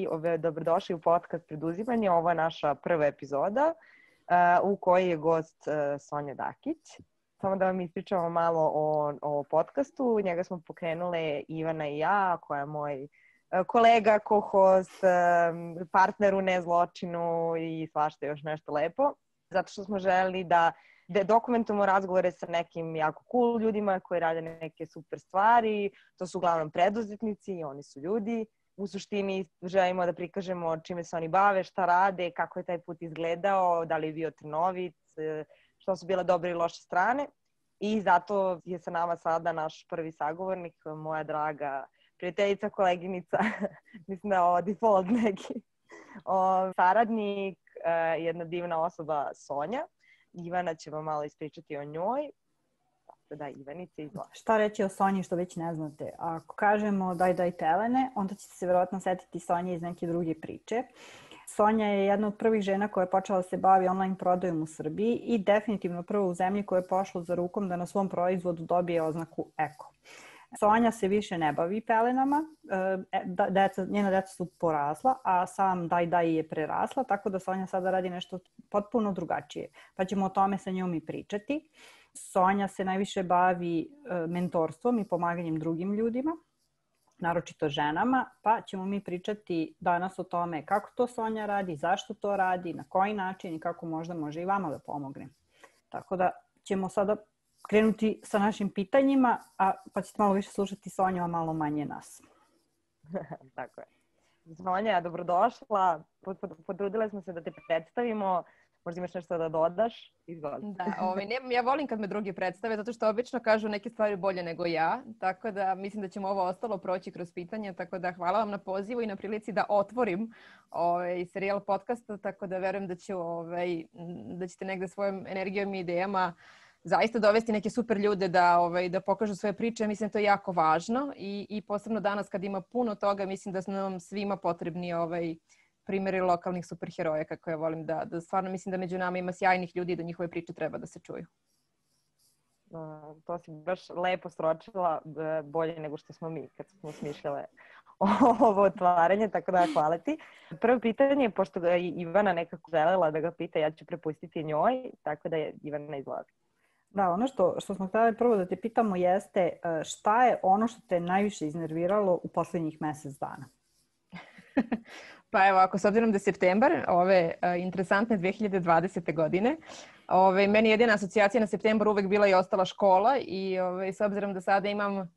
i dobrodošli u podcast Preduzimanje. Ovo je naša prva epizoda u kojoj je gost Sonja Dakić. Samo da vam ispričamo malo o podcastu. Njega smo pokrenule Ivana i ja, koja je moj kolega, co-host, partner u nezločinu i svašta još nešto lepo. Zato što smo želeli da dokumentujemo razgovore sa nekim jako cool ljudima koji rade neke super stvari. To su uglavnom preduzetnici i oni su ljudi. U suštini želimo da prikažemo čime se oni bave, šta rade, kako je taj put izgledao, da li je bio trnovit, što su bile dobre i loše strane. I zato je sa nama sada naš prvi sagovornik, moja draga prijateljica, koleginica, mislim da je ovo default neki, saradnik, jedna divna osoba Sonja. Ivana će vam malo ispričati o njoj. Da, Ivanice, izvoli. Šta reći o Sonji što već ne znate? Ako kažemo daj telene, onda ćete se vjerojatno setiti Sonje iz neke druge priče. Sonja je jedna od prvih žena koja je počela da se bavi online prodajom u Srbiji i definitivno prva u zemlji koja je pošla za rukom da na svom proizvodu dobije oznaku eko. Sonja se više ne bavi pelenama, njena deca su porasla, a sam daj je prerasla, tako da Sonja sada radi nešto potpuno drugačije. Pa ćemo o tome sa njom i pričati. Sonja se najviše bavi mentorstvom i pomaganjem drugim ljudima, naročito ženama, pa ćemo mi pričati danas o tome kako to Sonja radi, zašto to radi, na koji način i kako možda može i vama da pomogne. Tako da ćemo sada krenuti sa našim pitanjima, pa ćete malo više slušati Sonju, a malo manje nas. Tako je. Sonja, dobrodošla. Potrudile smo se da te predstavimo. Možda imaš nešto da dodaš? Izvoli. Da, ja volim kad me drugi predstave, zato što obično kažu neke stvari bolje nego ja. Tako da mislim da ćemo ovo ostalo proći kroz pitanja. Tako da hvala vam na pozivu i na prilici da otvorim serijal podcasta. Tako da verujem da ćete negde svojom energijom i idejama zaista dovesti neke super ljude da pokažu svoje priče. Mislim da to je jako važno i posebno danas kad ima puno toga, mislim da su nam svima potrebni primjeri lokalnih superheroja, kako ja volim da stvarno mislim da među nama ima sjajnih ljudi i da njihove priče treba da se čuju. To si baš lepo sročila, bolje nego što smo mi kad smo smišljale ovo otvaranje, tako da hvala ti. Prvo pitanje, pošto ga Ivana nekako želela da ga pita, ja ću prepustiti njoj, tako da je Ivana izvoli. Da, ono što smo htjeli prvo da te pitamo jeste šta je ono što te najviše iznerviralo u posljednjih mjesec dana? Pa evo, ako s obzirom da je septembar ove interesantne 2020. godine, meni jedina asocijacija na septembar uvek bila i ostala škola i s obzirom da sada imam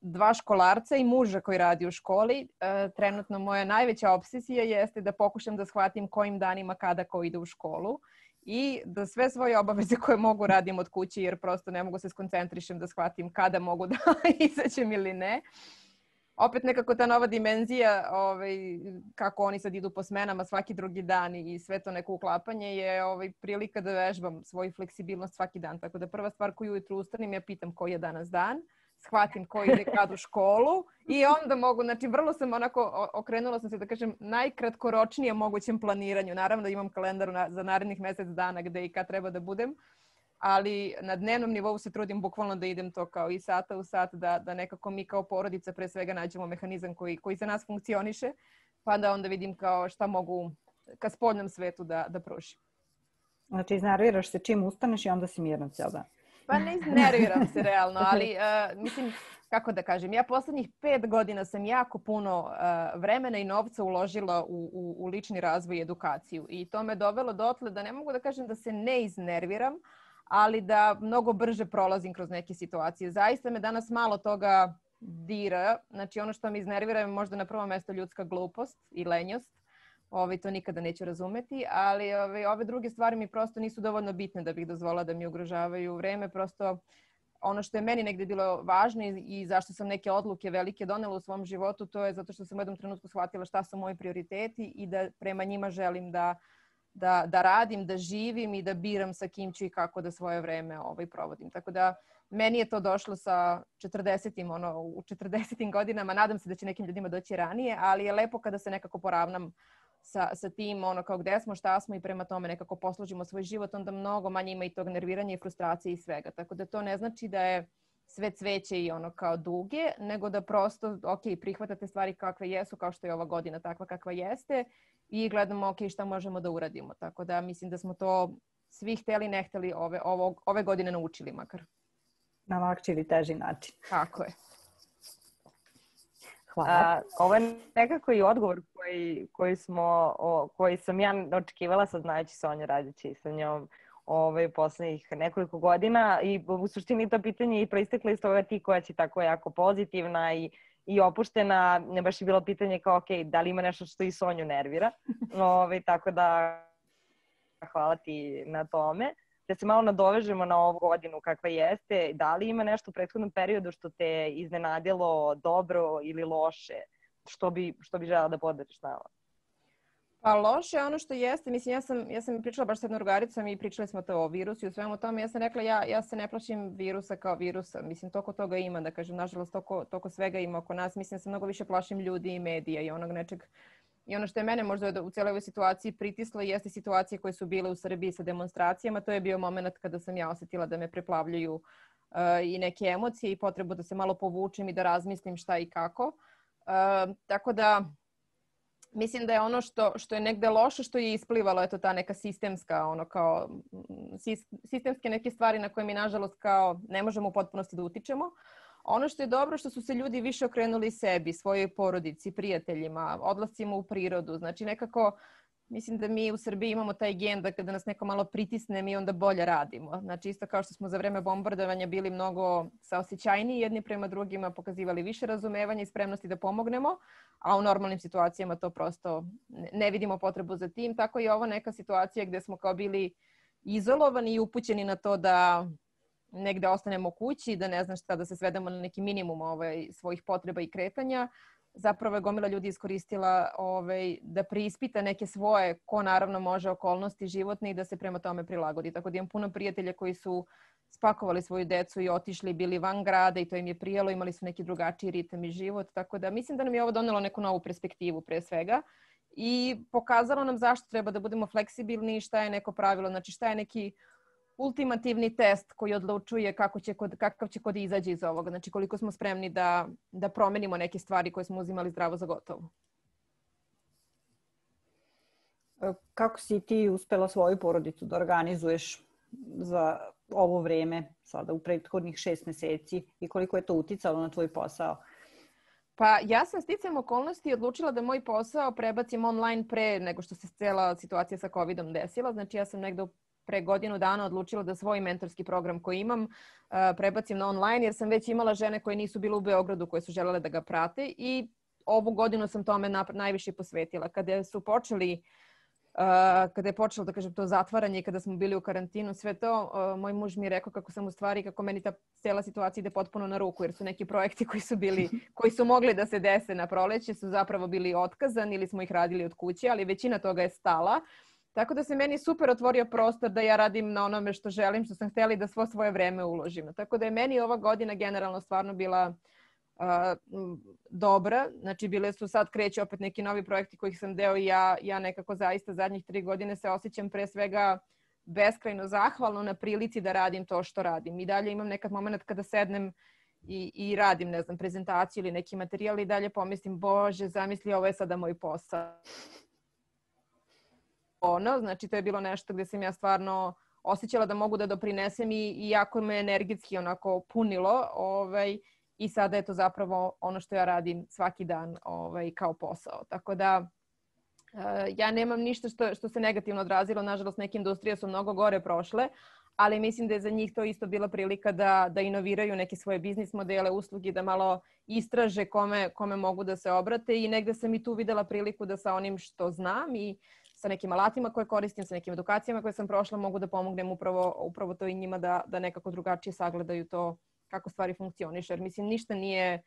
dva školarca i muža koji radi u školi, trenutno moja najveća obsesija jeste da pokušam da shvatim kojim danima kada ko ide u školu i da sve svoje obaveze koje mogu radim od kuće jer prosto ne mogu se skoncentrišem da shvatim kada mogu da izađem ili ne. Opet nekako ta nova dimenzija kako oni sad idu po smenama svaki drugi dan i sve to neko uklapanje je prilika da vežbam svoju fleksibilnost svaki dan. Tako da prva stvar koju ujutru ustanem ja pitam koji je danas dan, shvatim koji ide kad u školu i onda mogu, znači vrlo sam okrenula sam se da kažem najkratkoročnije mogućem planiranju. Naravno da imam kalendar za narednih mjesec dana gde i kad treba da budem. Ali na dnevnom nivou se trudim bukvalno da idem to kao i sata u sat, da nekako mi kao porodica pre svega nađemo mehanizam koji za nas funkcioniše, pa da onda vidim kao šta mogu ka spoljnom svetu da pružim. Znači iznerviraš se čim ustaneš i onda si mirna cijel dan. Pa ne iznerviram se realno, ali mislim, kako da kažem, ja poslednjih 5 godina sam jako puno vremena i novca uložila u lični razvoj i edukaciju i to me dovelo dotle da ne mogu da kažem da se ne iznerviram, ali da mnogo brže prolazim kroz neke situacije. Zaista me danas malo toga dira. Znači ono što me iznervira je možda na prvo mesto ljudska glupost i lenjost. To nikada neću razumeti, ali ove druge stvari mi prosto nisu dovoljno bitne da bih dozvolila da mi ugrožavaju vreme. Prosto ono što je meni negdje bilo važno i zašto sam neke odluke velike donela u svom životu, to je zato što sam u jednom trenutku shvatila šta su moji prioriteti i da prema njima želim da radim, da živim i da biram sa kim ću i kako da svoje vreme provodim. Tako da meni je to došlo sa 40 godinama. Nadam se da će nekim ljudima doći ranije, ali je lepo kada se nekako poravnam sa tim kao gde smo, šta smo i prema tome nekako posložimo svoj život, onda mnogo manje ima i tog nerviranja i frustracije i svega. Tako da to ne znači da je sve cveće i ono kao duge, nego da prosto, ok, prihvatate stvari kakve jesu, kao što je ova godina takva kakva jeste i gledamo, ok, šta možemo da uradimo. Tako da mislim da smo to svi hteli, ne hteli ove godine naučili makar. Na lakši ili teži način. Tako je. Hvala. Ovo je nekako i odgovor koji sam ja očekivala, sad znajući Sonju, radeći sa njom poslednjih nekoliko godina, i u suštini to pitanje i proisteklo iz toga ti koja si tako jako pozitivna i opuštena. Ne baš je bilo pitanje kao, ok, da li ima nešto što i Sonju nervira. Tako da hvala ti na tome. Da se malo nadovežemo na ovu godinu kakva jeste. Da li ima nešto u prethodnom periodu što te iznenadilo dobro ili loše? Što bi žela da podeliš nama? Pa loše ono što jeste, mislim, ja sam pričala baš s jednom drugaricom i pričali smo to o virusu i o svemu tome. Ja sam rekla, ja se ne plašim virusa kao virusa. Mislim, toliko toga ima, da kažem, nažalost, toliko svega ima oko nas. Mislim, ja se mnogo više plašim ljudi i medija i onog nečeg. I ono što je mene možda u cijeloj ovoj situaciji pritislo jeste situacije koje su bile u Srbiji sa demonstracijama. To je bio moment kada sam ja osjetila da me preplavljuju i neke emocije i potrebu da se malo povučem i da razmislim šta i kako. Tako da mislim da je ono što je negde loše, što je isplivalo, eto ta neka sistemska, ono kao sistemske neke stvari na koje mi nažalost kao ne možemo u potpunosti da utičemo. Ono što je dobro, što su se ljudi više okrenuli sebi, svojoj porodici, prijateljima, odlascima u prirodu. Znači nekako, mislim da mi u Srbiji imamo taj gen da kada nas neko malo pritisne, mi onda bolje radimo. Znači isto kao što smo za vreme bombardovanja bili mnogo saosećajniji jedni prema drugima, pokazivali više razumevanja i spremnosti da pomognemo, a u normalnim situacijama to prosto ne vidimo potrebu za tim. Tako je ovo neka situacija gde smo kao bili izolovani i upućeni na to da negde ostanemo kući, da ne znam šta, da se svedemo na neki minimum svojih potreba i kretanja. Zapravo je gomila ljudi iskoristila da preispita neke svoje, ko naravno može, okolnosti životne i da se prema tome prilagodi. Tako da imam puno prijatelja koji su spakovali svoju decu i otišli, bili van grada i to im je prijelo, imali su neki drugačiji ritam i život. Tako da mislim da nam je ovo donelo neku novu perspektivu pre svega i pokazalo nam zašto treba da budemo fleksibilni i šta je neko pravilo, znači šta je neki ultimativni test koji odlučuje kakav će kod izađe iz ovoga. Znači koliko smo spremni da promenimo neke stvari koje smo uzimali zdravo za gotovo. Kako si ti uspela svoju porodicu da organizuješ za ovo vreme, sada u prethodnih 6 meseci i koliko je to uticalo na tvoj posao? Pa ja sam sticajem okolnosti odlučila da moj posao prebacim online pre nego što se cijela situacija sa COVID-om desila. Znači ja sam negde pre godinu dana odlučila da svoj mentorski program koji imam prebacim na online, jer sam već imala žene koje nisu bile u Beogradu, koje su želele da ga prate i ovu godinu sam tome najviše posvetila. Kada je počelo, da kažem, to zatvaranje i kada smo bili u karantinu, sve to, moj muž mi je rekao kako meni ta cijela situacija ide potpuno na ruku, jer su neki projekti koji su mogli da se dese na proleće su zapravo bili otkazani ili smo ih radili od kuće, ali većina toga je stala. Tako da se meni super otvorio prostor da ja radim na onome što želim, što sam htjela i da svo svoje vreme uložim. Tako da je meni ova godina generalno stvarno bila dobra. Znači bile su, sad kreću opet neki novi projekti kojih sam deo i ja nekako zaista zadnjih 3 godine se osjećam pre svega beskrajno zahvalno na prilici da radim to što radim. I dalje imam nekad moment kada sednem i radim, ne znam, prezentaciju ili neki materijal i dalje pomislim, Bože, zamisli, ovo je sada moj posao. Znači to je bilo nešto gdje sam ja stvarno osjećala da mogu da doprinesem i jako me energetski onako punilo i sada je to zapravo ono što ja radim svaki dan kao posao. Tako da ja nemam ništa što se negativno odrazilo. Nažalost, neke industrije su mnogo gore prošle, ali mislim da je za njih to isto bila prilika da inoviraju neke svoje biznis modele, usluge, da malo istraže kome mogu da se obrate i negde sam i tu videla priliku da sa onim što znam i sa nekim alatima koje koristim, sa nekim edukacijama koje sam prošla, mogu da pomognem upravo to i njima da nekako drugačije sagledaju to kako stvari funkcioniše. Jer mislim, ništa nije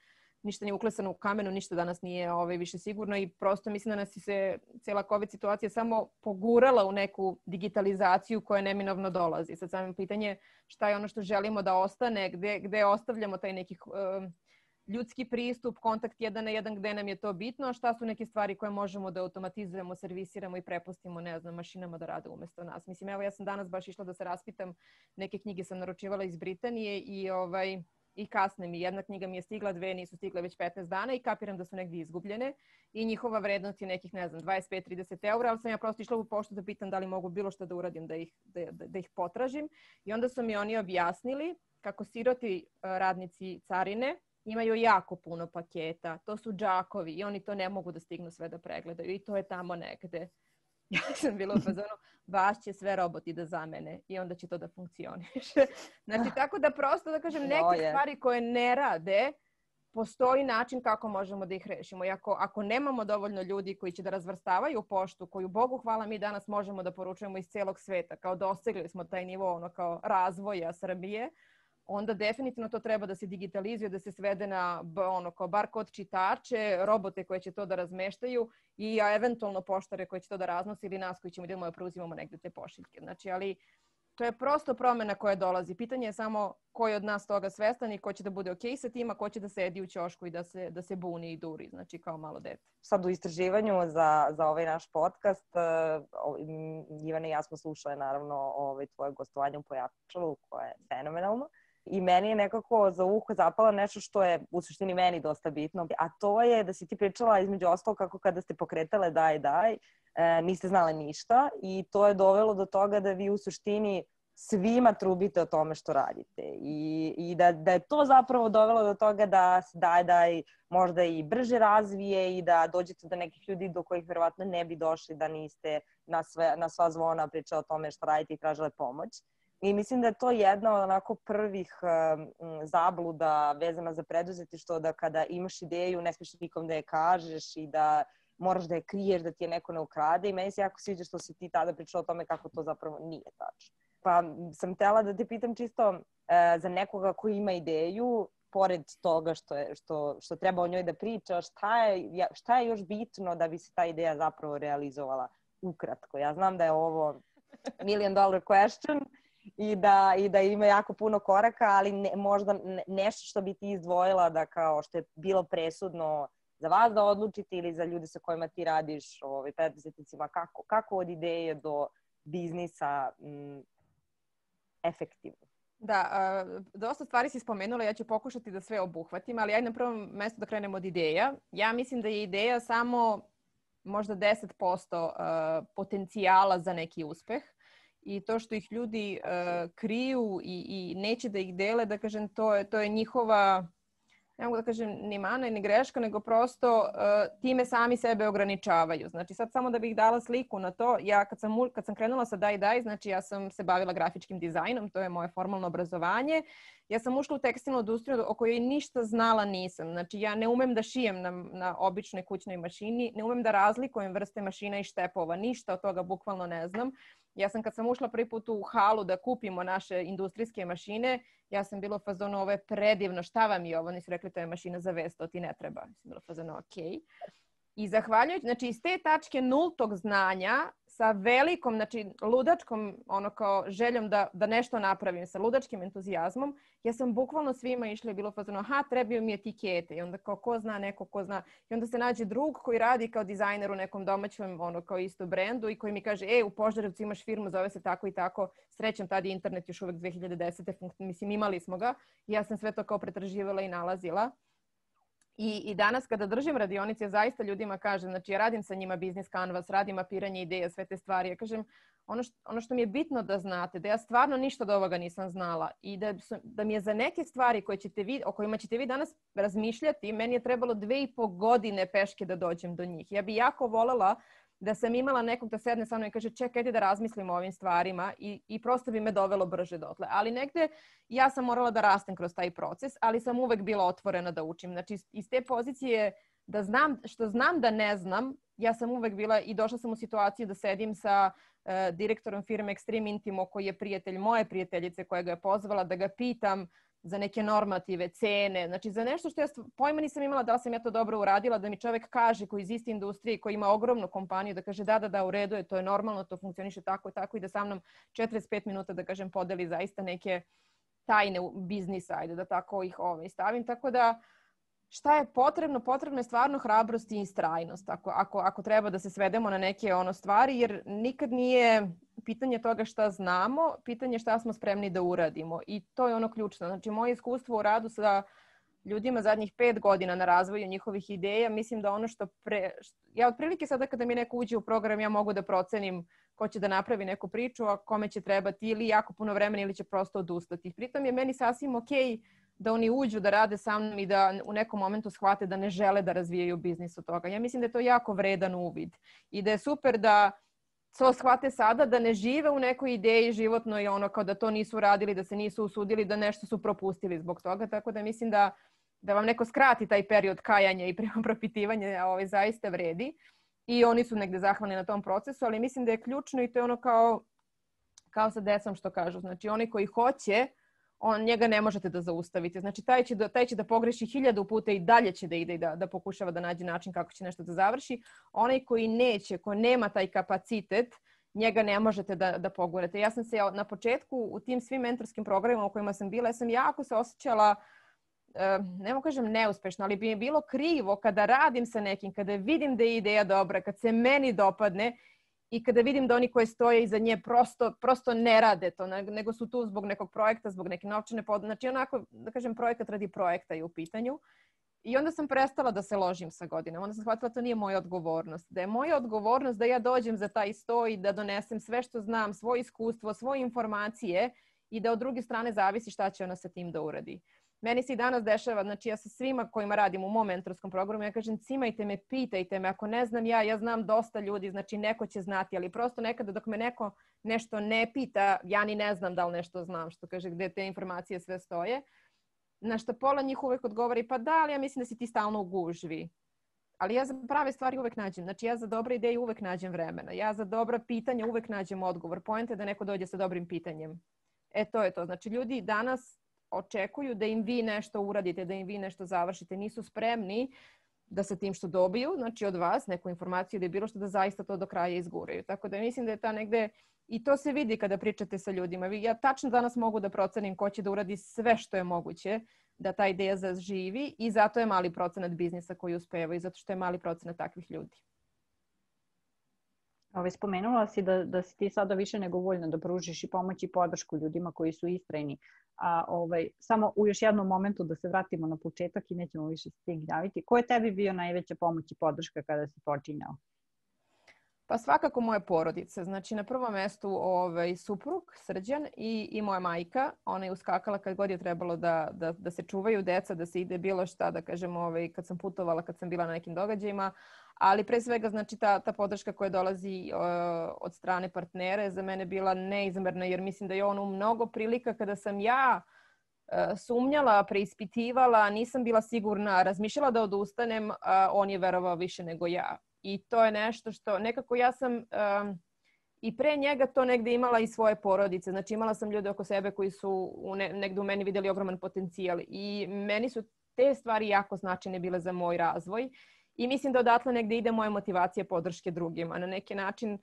uklesano u kamenu, ništa danas nije više sigurno i prosto mislim da nas se cijela COVID situacija samo pogurala u neku digitalizaciju koja neminovno dolazi. Sad samo pitanje šta je ono što želimo da ostane, gde ostavljamo taj neki ljudski pristup, kontakt 1 na 1 gde nam je to bitno, a šta su neke stvari koje možemo da automatizujemo, servisiramo i prepustimo, ne znam, mašinama da rade umjesto nas. Mislim, evo ja sam danas baš išla da se raspitam, neke knjige sam naručivala iz Britanije i i kasne mi. Jedna knjiga mi je stigla, dve nisu stigle već 15 dana i kapiram da su negdje izgubljene i njihova vrednost je nekih, ne znam, 25-30 eura, ali sam ja prosto išla u poštu da pitam da li mogu bilo što da uradim da ih potražim. I onda su mi oni objasnili kako siroti radnici carine imaju jako puno paketa. To su džakovi i oni to ne mogu da stignu sve da pregledaju i to je tamo negde. Ja sam bila u fazonu, vas će sve roboti da zamene i onda će to da funkcioniše. Znači, tako da prosto, da kažem, neke stvari koje ne rade, postoji način kako možemo da ih rešimo. I ako nemamo dovoljno ljudi koji će da razvrstavaju poštu, koju, Bogu hvala, mi danas možemo da poručujemo iz celog sveta, kao dosegli smo taj nivo kao razvoja Srbije, onda definitivno to treba da se digitalizuje, da se svede na kao bar kod čitače, robote koje će to da razmeštaju i eventualno poštare koje će to da raznose ili nas koji ćemo idemo da preuzimamo negde te pošiljke. Znači, ali to je prosto promena koja dolazi. Pitanje je samo ko je od nas toga svestan i ko će da bude okej sa tim, a ko će da sedi u ćošku i da se buni i duri, znači kao malo dete. Sad u istraživanju za ovaj naš podcast, Ivana i ja smo slušale naravno tvoje gostovanje u Pojačalu, koje je fenomenalno. I meni je nekako za uho zapalo nešto što je u suštini meni dosta bitno, a to je da si ti pričala između ostalog kako kada ste pokretale Daj, niste znale ništa i to je dovelo do toga da vi u suštini svima trubite o tome što radite i da je to zapravo dovelo do toga da se Daj možda i brže razvije i da dođete do nekih ljudi do kojih verovatno ne bi došli da niste na sva zvona pričali o tome što radite i tražile pomoć. I mislim da je to jedna od onako prvih zabluda vezana za preduzetništvo, da kada imaš ideju ne smiješ nikom da je kažeš i da moraš da je kriješ, da ti je neko ne ukrade. I meni se jako sviđa što si ti tada pričala o tome kako to zapravo nije tačno. Pa sam htjela da te pitam čisto za nekoga koji ima ideju, pored toga što treba o njoj da priča, šta je još bitno da bi se ta ideja zapravo realizovala ukratko? Ja znam da je ovo $1 million question, i da ima jako puno koraka, ali možda nešto što bi ti izdvojila da kao što je bilo presudno za vas da odlučite ili za ljude sa kojima ti radiš, preduzetnicima, kako od ideje do biznisa efektivno? Da, dosta stvari si spomenula, ja ću pokušati da sve obuhvatim, ali ajde na prvom mjestu da krenemo od ideja. Ja mislim da je ideja samo možda 10% potencijala za neki uspeh. I to što ih ljudi kriju i neće da ih dele, da kažem, to je njihova, ne mogu da kažem ni mana ni greška, nego prosto time sami sebe ograničavaju. Znači sad samo da bih dala sliku na to, ja kad sam krenula sa Daj, znači ja sam se bavila grafičkim dizajnom, to je moje formalno obrazovanje. Ja sam ušla u tekstilnu industriju o kojoj ništa znala nisam. Znači ja ne umem da šijem na običnoj kućnoj mašini, ne umem da razlikujem vrste mašina i štepova, ništa od toga bukvalno ne znam. Ja sam kad sam ušla prvi put u halu da kupimo naše industrijske mašine, ja sam bila u fazonu, ovo je predivno, šta vam je ovo? Oni su rekli, to je mašina za vest, to ti ne treba. Ja sam bila u fazonu, okej. I zahvaljujući, znači iz te tačke nultog znanja sa velikom, znači ludačkom kao željom da nešto napravim, sa ludačkim entuzijazmom, ja sam bukvalno svima išla i bilo fazono, trebaju mi etikete. I onda kao ko zna, neko ko zna. I onda se nađe drug koji radi kao dizajner u nekom domaćem kao isto brendu i koji mi kaže, u Požarevcu imaš firmu, zove se tako i tako. Srećem, tad je internet još uvek 2010. Mislim, imali smo ga. I ja sam sve to kao pretraživala i nalazila. I danas kada držim radionice, ja zaista ljudima kažem, znači ja radim sa njima business canvas, radim mapiranje ideja, sve te stvari. Ja kažem, ono što mi je bitno da znate, da ja stvarno ništa od ovoga nisam znala i da mi je za neke stvari o kojima ćete vi danas razmišljati, meni je trebalo 2,5 godine peške da dođem do njih. Ja bi jako volela da sam imala nekog da sedne sa mnom i kaže čekajte da razmislim o ovim stvarima i prosto bi me dovelo brže dotle. Ali negde ja sam morala da rastem kroz taj proces, ali sam uvek bila otvorena da učim. Znači iz te pozicije da znam da ne znam, ja sam uvek bila i došla sam u situaciju da sedim sa direktorom firme Extreme Intimo koji je prijatelj moje prijateljice koja ga je pozvala da ga pitam za neke normative, cene, znači za nešto što ja pojma nisam imala da li sam ja to dobro uradila, da mi čovjek kaže koji iz iste industrije, koji ima ogromnu kompaniju, da kaže da, u redu je, to je normalno, to funkcioniše tako i tako i da sa mnom 45 minuta, da kažem, podeli zaista neke tajne biznisa, ajde da tako ih stavim. Tako da šta je potrebno? Potrebno je stvarno hrabrost i istrajnost ako treba da se svedemo na neke stvari, jer nikad nije pitanje toga šta znamo, pitanje šta smo spremni da uradimo. I to je ono ključno. Znači, moje iskustvo u radu sa ljudima zadnjih 5 godina na razvoju njihovih ideja, mislim da ono ja otprilike sada kada mi neko uđe u program, ja mogu da procenim ko će da napravi neku priču, a kome će trebati ili jako puno vremena ili će prosto odustati. Pritom je meni sasvim okej da oni uđu da rade sa mnom i da u nekom momentu shvate da ne žele da razvijaju biznis od toga. Ja mislim da je to jako vredan uvid i da je super da to shvate sada, da ne žive u nekoj ideji životnoj, kao da to nisu radili, da se nisu usudili, da nešto su propustili zbog toga. Tako da mislim da vam neko skrati taj period kajanja i propitivanja zaista vredi. I oni su negde zahvalni na tom procesu, ali mislim da je ključno i to je kao sa decom što kažu. Znači, onaj koji hoće, njega ne možete da zaustavite. Znači, taj će da pogreši 1000 puta i dalje će da ide i da pokušava da nađe način kako će nešto da završi. Onaj koji neće, ko nema taj kapacitet, njega ne možete da pogurate. Ja sam se na početku u tim svim mentorskim programima u kojima sam bila, ja sam jako se osjećala, ne mogu kažem neuspešno, ali bi mi bilo krivo kada radim sa nekim, kada vidim da je ideja dobra, kad se meni dopadne i kada vidim da oni koji stoje iza nje prosto ne rade to, nego su tu zbog nekog projekta, zbog neke novčane znači onako, da kažem, projekat radi projekta je u pitanju. I onda sam prestala da se ložim sa godinama. Onda sam shvatila da to nije moja odgovornost. Da je moja odgovornost da ja dođem za taj sto i da donesem sve što znam, svoje iskustvo, svoje informacije i da od druge strane zavisi šta će ona sa tim da uradi. Meni se i danas dešava, znači ja sa svima kojima radim u mom mentorskom programu, ja kažem cimajte me, pitajte me, ako ne znam ja znam dosta ljudi, znači neko će znati, ali prosto nekada dok me neko nešto ne pita, ja ni ne znam da li nešto znam, što kaže gde te informacije sve stoje. Na što pola njih uvek odgovori, pa da, ali ja mislim da si ti stalno u gužvi. Ali ja za prave stvari uvek nađem, znači ja za dobre ideje uvek nađem vremena, ja za dobra pitanja uvek nađem odgovor. Poenta je da neko dođe sa dobrim pitanjem. To je to, znači ljudi danas očekuju da im vi nešto uradite, da im vi nešto završite. Nisu spremni da sa tim što dobiju, znači od vas, neku informaciju da je bilo što da zaista to do kraja izguraju. Tako da mislim da je ta negde, i to se vidi kada pričate sa ljudima. Ja tačno danas mogu da procenim ko će da uradi sve što je moguće da ta ideja zaživi i zato je mali procenat biznisa koji uspeva i zato što je mali procenat takvih ljudi. Spomenula si da si ti sada više nego voljna da pružiš i pomoć i podršku ljudima koji su istrajni. Samo u još jednom momentu da se vratimo na početak i nećemo više s tim gnjaviti. Ko je tebi bio najveća pomoć i podrška kada si počinjao? Pa svakako moje porodice. Znači na prvom mestu suprug Srđan i moja majka. Ona je uskakala kad god je trebalo da se čuvaju deca, da se ide bilo šta, da kažem, kad sam putovala, kad sam bila na nekim događajima. Ali pre svega znači ta podrška koja dolazi od strane partnera je za mene bila neizmerna, jer mislim da je ono mnogo prilika kada sam ja sumnjala, preispitivala, nisam bila sigurna, razmišljala da odustanem, on je verovao više nego ja. I to je nešto što nekako ja sam i pre njega to negde imala i svoje porodice. Znači imala sam ljude oko sebe koji su negde u meni vidjeli ogroman potencijal. I meni su te stvari jako značajne bile za moj razvoj. I mislim da odatle negde ide moja motivacija podrške drugima. Na neki način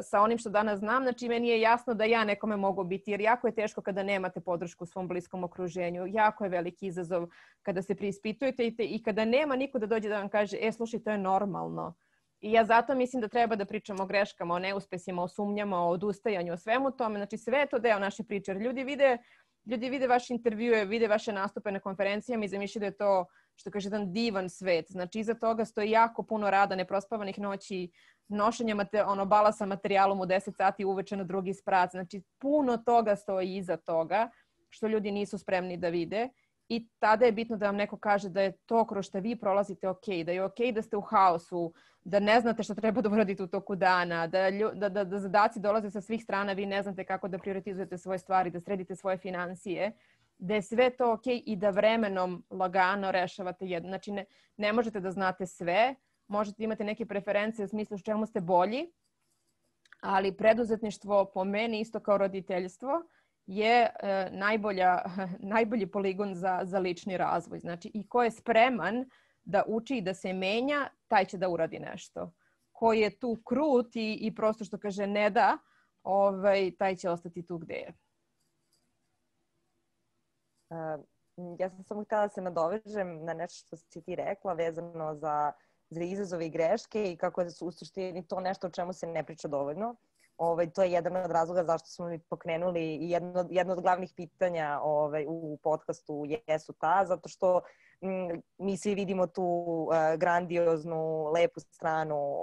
sa onim što danas znam, znači meni je jasno da ja nekome mogu biti, jer jako je teško kada nemate podršku u svom bliskom okruženju. Jako je veliki izazov kada se preispitujete i kada nema niko da dođe da vam kaže, slušaj, to je normalno. I ja zato mislim da treba da pričamo o greškama, o neuspesima, o sumnjama, o odustajanju, o svemu tome. Znači sve je to deo naše priče. Ljudi vide vaše intervjue, vide vaše nastupe na konferencijama i zamišljaju da je to, što kaže, jedan divan svet. Znači iza toga stoji jako puno rada, neprospavanih noći, nošenja balasa materijalom u 10 sati uveče na drugi sprat. Znači puno toga stoji iza toga što ljudi nisu spremni da vide. I tada je bitno da vam neko kaže da je to kroz što vi prolazite da je okej da ste u haosu, da ne znate šta treba da uradite u toku dana, da zadaci dolaze sa svih strana, vi ne znate kako da prioritizujete svoje stvari, da sredite svoje financije, da je sve to okej i da vremenom lagano rešavate jedno. Znači ne možete da znate sve, možete imati neke preferencije u smislu s čemu ste bolji, ali preduzetništvo po meni isto kao roditeljstvo je najbolji poligon za lični razvoj. Znači, i ko je spreman da uči i da se menja, taj će da uradi nešto. Ko je tu krut i prosto što kaže ne da, taj će ostati tu gde je. Ja sam samo htjela da se nadovežem na nešto što si ti rekla vezano za izazove i greške i kako je u suštini to nešto o čemu se ne priča dovoljno. To je jedan od razloga zašto smo mi pokrenuli i jedno od glavnih pitanja u podcastu jesu ta, zato što mi svi vidimo tu grandioznu, lepu stranu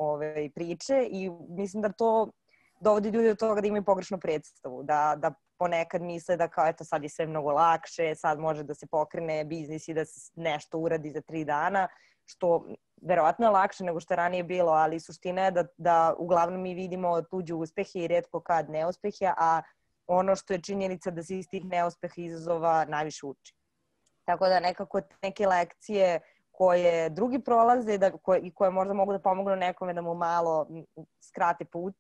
priče i mislim da to dovodi ljudi do toga da imaju pogrešnu predstavu, da ponekad misle da kao eto sad je sve mnogo lakše, sad može da se pokrene biznis i da se nešto uradi za 3 dana, što verovatno je lakše nego što je ranije bilo, ali suština je da uglavnom mi vidimo tuđe uspehe i retko kad neuspehe, a ono što je činjenica da se iz tih neuspeha i izazova najviše uči. Tako da nekako neke lekcije koje drugi prolaze i koje možda mogu da pomognu nekome da mu malo skrate put,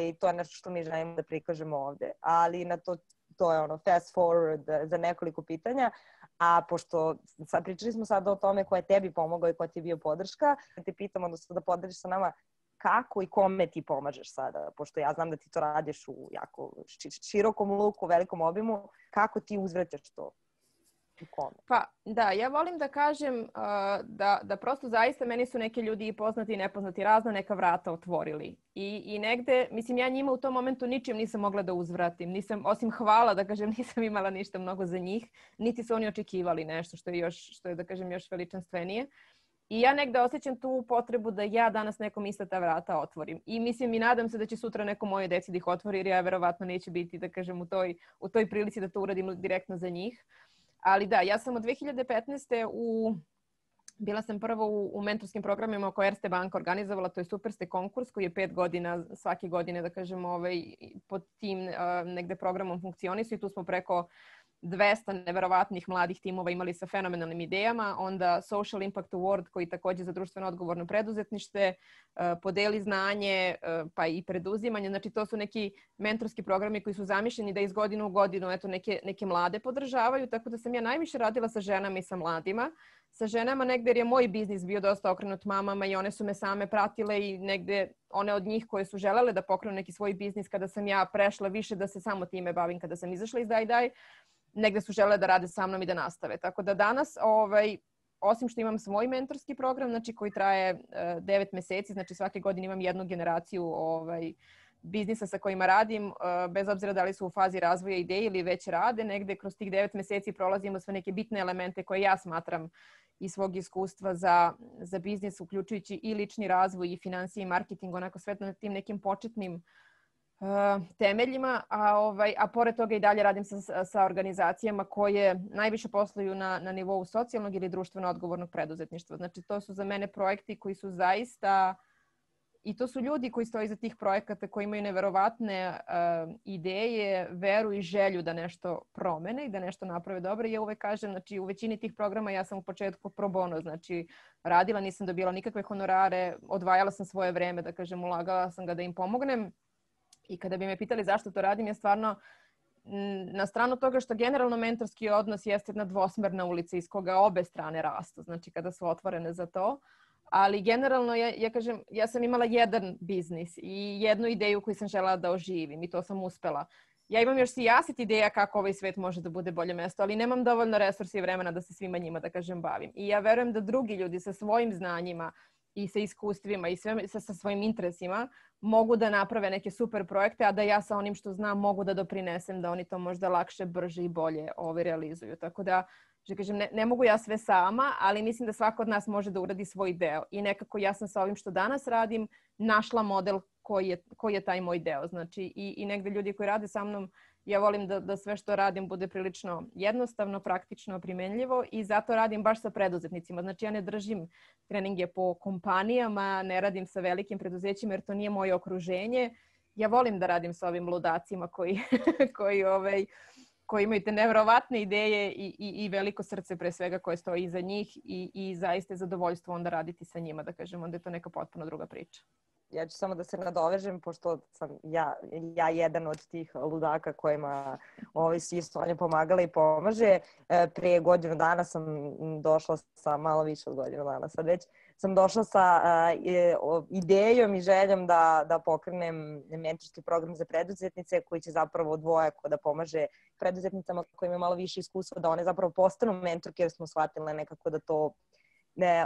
i to je nešto što mi želimo da prikažemo ovde. Ali na to je fast forward za nekoliko pitanja. A pošto pričali smo sada o tome ko je tebi pomogao i ko ti je bio podrška, da te pitam, odnosno da podeliš sa nama kako i kome ti pomažeš sada, pošto ja znam da ti to radiš u jako širokom luku, velikom obimu, kako ti uzvraćaš to? Pa da, ja volim da kažem da prosto zaista meni su neki ljudi i poznati i nepoznati razna neka vrata otvorili. I negde, mislim, ja njima u tom momentu ničim nisam mogla da uzvratim. Osim hvala, da kažem, nisam imala ništa mnogo za njih, niti su oni očekivali nešto što je da kažem, još veličanstvenije. I ja negde osjećam tu potrebu da ja danas nekom ista ta vrata otvorim. I mislim i nadam se da će sutra neko moje deci da ih otvori, jer ja verovatno neće biti, da kažem, u toj prilici da to uradim direktno za njih. Ali da, ja sam od 2015. Bila sam prvo u mentorskim programima koje Erste banka organizovala, to je Superste konkurs koji je 5 godina, svake godine, da kažem, pod tim negde programom funkcionisu i tu smo preko 200 neverovatnih mladih timova imali sa fenomenalnim idejama. Onda Social Impact Award koji takođe za društveno odgovorno preduzetništvo, podeli znanje pa i preduzimanje. Znači to su neki mentorski programi koji su zamišljeni da iz godine u godinu neke mlade podržavaju. Tako da sam ja najviše radila sa ženama i sa mladima. Sa ženama negde jer je moj biznis bio dosta okrenut mamama i one su me same pratile i negde one od njih koje su želele da pokrenu neki svoj biznis kada sam ja prešla više da se samo time bavim kada sam izašla iz Daj, negde su želele da rade sa mnom i da nastave. Tako da danas, osim što imam svoj mentorski program, znači koji traje 9 meseci, znači svake godine imam jednu generaciju biznisa sa kojima radim, bez obzira da li su u fazi razvoja ideje ili već rade, negde kroz tih 9 meseci prolazimo sve neke bitne elemente koje ja smatram iz svog iskustva za biznis, uključujući i lični razvoj i finansije i marketing, onako sve na tim nekim početnim temeljima, a pored toga i dalje radim sa organizacijama koje najviše posluju na nivou socijalnog ili društveno odgovornog preduzetništva. Znači to su za mene projekti koji su zaista, i to su ljudi koji stoje iza tih projekata, koji imaju neverovatne ideje, veru i želju da nešto promene i da nešto naprave dobro. Ja uvek kažem, znači u većini tih programa ja sam u početku pro bono, znači radila, nisam dobila nikakve honorare, odvajala sam svoje vreme, da kažem, ulagala sam ga da im pomognem. I kada bi me pitali zašto to radim, ja stvarno na stranu toga što generalno mentorski odnos jeste jedna dvosmerna ulica iz koga obe strane rastu, znači kada su otvorene za to. Ali generalno, ja kažem, ja sam imala jedan biznis i jednu ideju koju sam želela da oživim i to sam uspela. Ja imam još sijaset ideja kako ovaj svet može da bude bolje mesto, ali nemam dovoljno resursa i vremena da se svima njima, da kažem, bavim. I ja verujem da drugi ljudi sa svojim znanjima i sa iskustvima i sa svojim interesima mogu da naprave neke super projekte, a da ja sa onim što znam mogu da doprinesem da oni to možda lakše, brže i bolje realizuju. Tako da, že kažem, ne mogu ja sve sama, ali mislim da svako od nas može da uradi svoj deo. I nekako ja sam sa ovim što danas radim našla model koji je taj moj deo. Znači i negde ljudi koji rade sa mnom, ja volim da sve što radim bude prilično jednostavno, praktično, primenljivo i zato radim baš sa preduzetnicima. Znači ja ne držim treninge po kompanijama, ne radim sa velikim preduzećima jer to nije moje okruženje. Ja volim da radim sa ovim ludacima koji imaju te neverovatne ideje i veliko srce pre svega koje stoji iza njih i zaista je zadovoljstvo onda raditi sa njima, da kažem, onda je to neka potpuno druga priča. ja ću samo da se nadovežem, pošto sam ja jedan od tih ludaka kojima svi Sonja pomagala i pomaže. Pre godinu dana sam došla sa, malo više od godinu dana sad već, sam došla sa idejom i željom da pokrenem mentorski program za preduzetnice koji će zapravo dvojako da pomaže preduzetnicama koji imaju malo više iskustva, da one zapravo postanu mentorke, jer smo shvatile nekako da to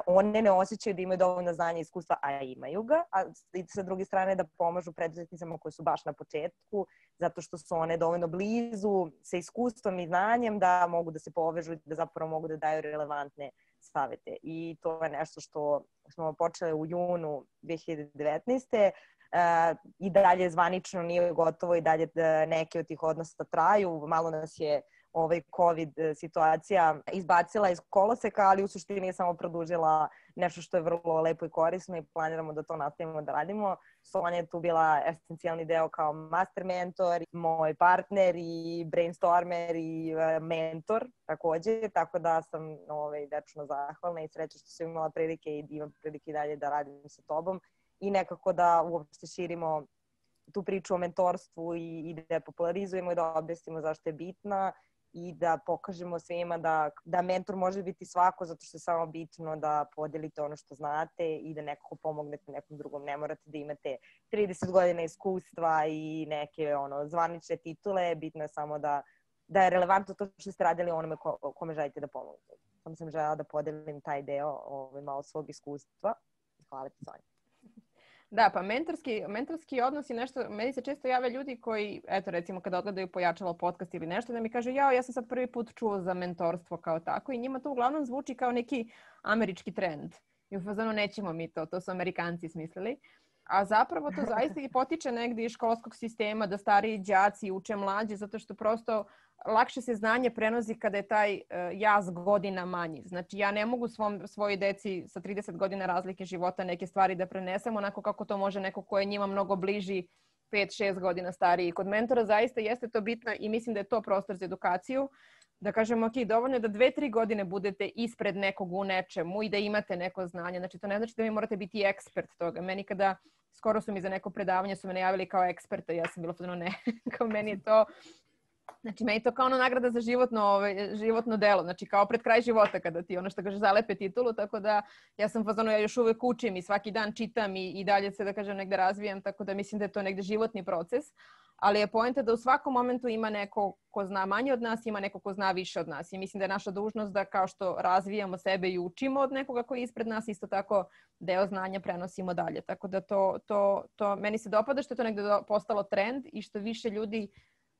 one ne osjećaju da imaju dovoljno znanja i iskustva, a imaju ga, a sa druge strane da pomažu preduzetnicama koji su baš na početku, zato što su one dovoljno blizu sa iskustvom i znanjem da mogu da se povežu i da zapravo mogu da daju relevantne savete. I to je nešto što smo počeli u junu 2019. I dalje zvanično nije gotovo i dalje neke od tih odnosa traju. Malo nas je COVID situacija izbacila iz koloseka, ali u suštini je samo produžila nešto što je vrlo lepo i korisno i planiramo da to nastavimo da radimo. Sonja je tu bila esencijalni deo kao master mentor, moj partner i brainstormer i mentor takođe, tako da sam večno zahvalna i sreća što sam imala prilike i imam prilike dalje da radim sa tobom i nekako da uopšte širimo tu priču o mentorstvu i da je popularizujemo i da objasnimo zašto je bitna i da pokažemo svima da mentor može biti svako, zato što je samo bitno da podelite ono što znate i da nekako pomognete nekom drugom. Ne morate da imate 30 godina iskustva i neke zvanične titule, bitno je samo da je relevantno to što ste radili onome kome želite da pomognete. Samo sam želela da podelim taj deo malo svog iskustva. Hvala ti, Sonja. Da, pa mentorski odnos je nešto, meni se često jave ljudi koji, eto recimo kada odgledaju Pojačalo podcast ili nešto, da mi kažu ja sam sad prvi put čuo za mentorstvo kao tako i njima to uglavnom zvuči kao neki američki trend. I u fazonu nećemo mi to su Amerikanci smislili. A zapravo to zaista i potiče negdje iz školskog sistema da stariji đaci uče mlađe, zato što prosto lakše se znanje prenosi kada je taj jaz godina manji. Znači ja ne mogu svojoj deci sa 30 godina razlike života neke stvari da prenesem onako kako to može neko ko je njima mnogo bliži 5-6 godina stariji. Kod mentora zaista jeste to bitno i mislim da je to prostor za edukaciju. Da kažemo, ok, dovoljno je da 2-3 godine budete ispred nekog u nečemu i da imate neko znanje. Znači, to ne znači da vi morate biti ekspert toga. Meni kada, skoro su mi za neko predavanje, su me najavili kao eksperta, ja sam bila fotno ne. Kao meni je to, znači meni je to kao nagrada za životno delo. Znači, kao pred kraj života kada ti ono što kaže zalepe titulu, tako da ja sam fazonu, ja još uvek učim i svaki dan čitam i dalje se, da kažem, negde razvijam, tako da mislim da je to negde životni proces. Ali je poenta da u svakom momentu ima neko ko zna manje od nas, ima neko ko zna više od nas. I mislim da je naša dužnost da kao što razvijamo sebe i učimo od nekoga koji je ispred nas, isto tako deo znanja prenosimo dalje. Tako da to meni se dopada što je to negde postalo trend i što više ljudi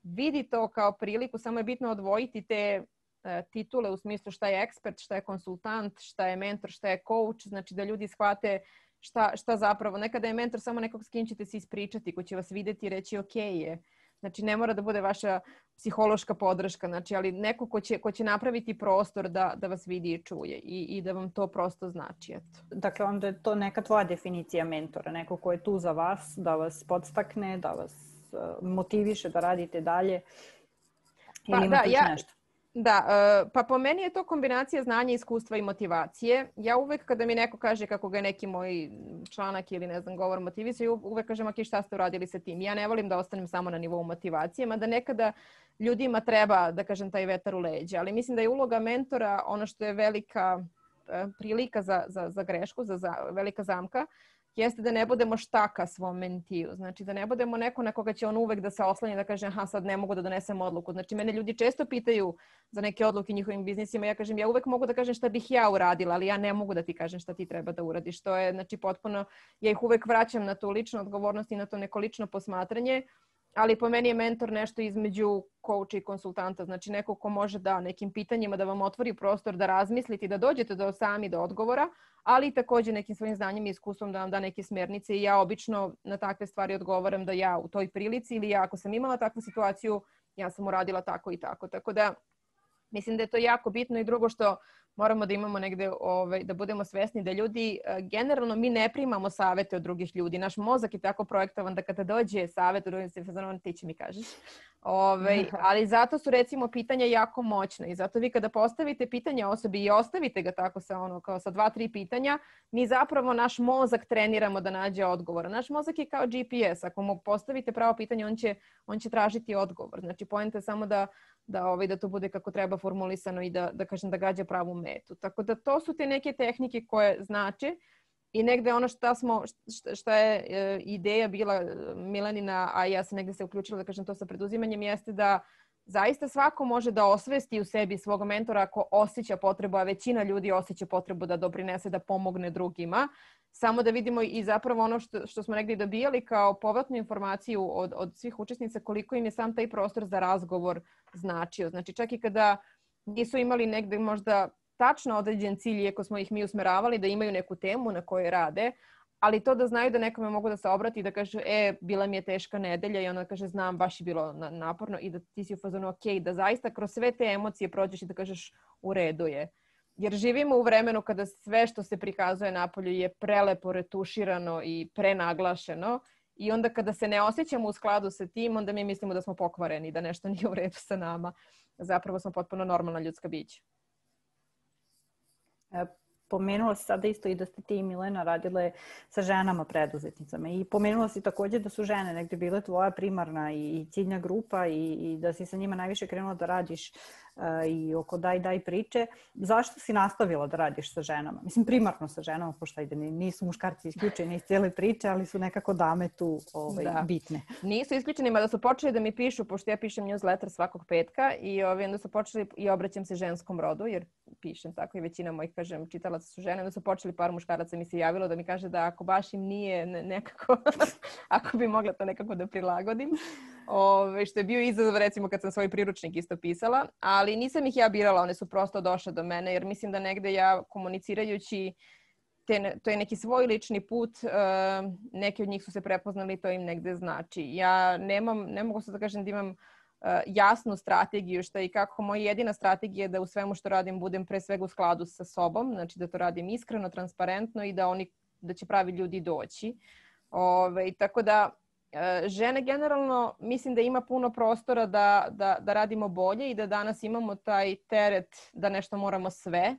vidi to kao priliku. Samo je bitno odvojiti te titule u smislu šta je ekspert, šta je konsultant, šta je mentor, šta je coach. Znači da ljudi shvate šta zapravo. Nekada je mentor samo nekog s kim ćete se ispričati, ko će vas vidjeti i reći ok je. Znači ne mora da bude vaša psihološka podrška, znači, ali neko ko će napraviti prostor da vas vidi i čuje i da vam to prosto znači. Eto. Dakle, onda je to neka tvoja definicija mentora, neko ko je tu za vas, da vas podstakne, da vas motiviše da radite dalje ili imate nešto? Da, pa po meni je to kombinacija znanja, iskustva i motivacije. Ja uvek kada mi neko kaže kako ga je neki moj članak ili ne znam govor motivisao, uvek kažem ok, šta ste uradili sa tim. Ja ne volim da ostanem samo na nivou motivacije, mada nekada ljudima treba, da kažem, taj vetar u leđa. Ali mislim da je uloga mentora ono što je velika prilika za grešku, velika zamka, jeste da ne budemo štaka svom mentiju. Znači da ne budemo neko na koga će on uvek da se oslanja da kaže aha, sad ne mogu da donesem odluku. Znači mene ljudi često pitaju za neke odluke njihovim biznisima. Ja kažem, ja uvek mogu da kažem šta bih ja uradila, ali ja ne mogu da ti kažem šta ti treba da uradiš. To je znači potpuno, ja ih uvek vraćam na tu ličnu odgovornost i na to neko lično posmatranje. Ali po meni je mentor nešto između coacha i konsultanta. Znači neko ko može da nekim pitanjima da vam otvori prostor da razmislite i da dođete sami do odgovora, ali također nekim svojim znanjem i iskustvom da vam da neke smjernice i ja obično na takve stvari odgovaram da ja u toj prilici ili ja ako sam imala takvu situaciju, ja sam uradila tako i tako. Tako da Mislim da je to jako bitno i drugo što moramo da imamo negde, da budemo svesni da ljudi, generalno mi ne primamo savete od drugih ljudi. Naš mozak je tako projektovan da kada dođe savet od drugih ljudi, ti će mi kažeš. Ali zato su recimo pitanja jako moćna i zato vi kada postavite pitanje osobi i ostavite ga tako sa 2-3 pitanja, mi zapravo naš mozak treniramo da nađe odgovor. Naš mozak je kao GPS. Ako mu postavite pravo pitanje, on će tražiti odgovor. Znači, poenta je samo da to bude kako treba formulisano i da gađa pravu metu. Tako da to su te neke tehnike koje znače i negde ono šta je ideja bila Milanina, a ja sam negde se uključila to sa preduzimanjem, jeste da zaista svako može da osvesti u sebi svog mentora ako osjeća potrebu, a većina ljudi osjeća potrebu da doprinese, da pomogne drugima. Samo da vidimo i zapravo ono što smo negdje dobijali kao povratnu informaciju od svih učesnica, koliko im je sam taj prostor za razgovor značio. Znači čak i kada nisu imali negdje možda tačno određen cilj, iako smo ih mi usmeravali da imaju neku temu na kojoj rade, ali to da znaju da nekome mogu da se obrati i da kažu bila mi je teška nedelja i ona kaže znam, baš je bilo naporno i da ti si u fazonu da zaista kroz sve te emocije prođeš i da kažeš u redu je. Jer živimo u vremenu kada sve što se prikazuje napolju je prelepo retuširano i prenaglašeno i onda kada se ne osjećamo u skladu sa tim, onda mi mislimo da smo pokvareni, da nešto nije u redu sa nama. Zapravo smo potpuno normalna ljudska bića. Pomenula si sada isto i da ste ti i Milena radile sa ženama preduzetnicama i pomenula si također da su žene negdje bile tvoja primarna i ciljna grupa i da si sa njima najviše krenula da radiš i oko daj priče. Zašto si nastavila da radiš sa ženama? Mislim, primarno sa ženama, pošto nisu muškarci isključeni iz cijele priče, ali su nekako dame tu bitne. Nisu isključeni, mada su počeli da mi pišu, pošto ja pišem newsletter svakog petka i onda su počeli i obraćam se ženskom rodu, jer pišem tako i većina mojih, čitalaca su žene. Onda su počeli par muškaraca mi se javilo da mi kaže da ako baš im nije nekako, ako bi mogla to nekako da prilagodim. Što je bio izazov recimo kad sam svoj priručnik isto pisala, ali nisam ih ja birala, one su prosto došle do mene jer mislim da negde ja komunicirajući to je neki svoj lični put, neki od njih su se prepoznali, to im negde znači. Ja ne mogu sad da kažem da imam jasnu strategiju šta i kako. Moja jedina strategija je da u svemu što radim budem pre svega u skladu sa sobom, znači da to radim iskreno, transparentno i da će pravi ljudi doći. Tako da žene generalno mislim da ima puno prostora da radimo bolje i da danas imamo taj teret da nešto moramo sve,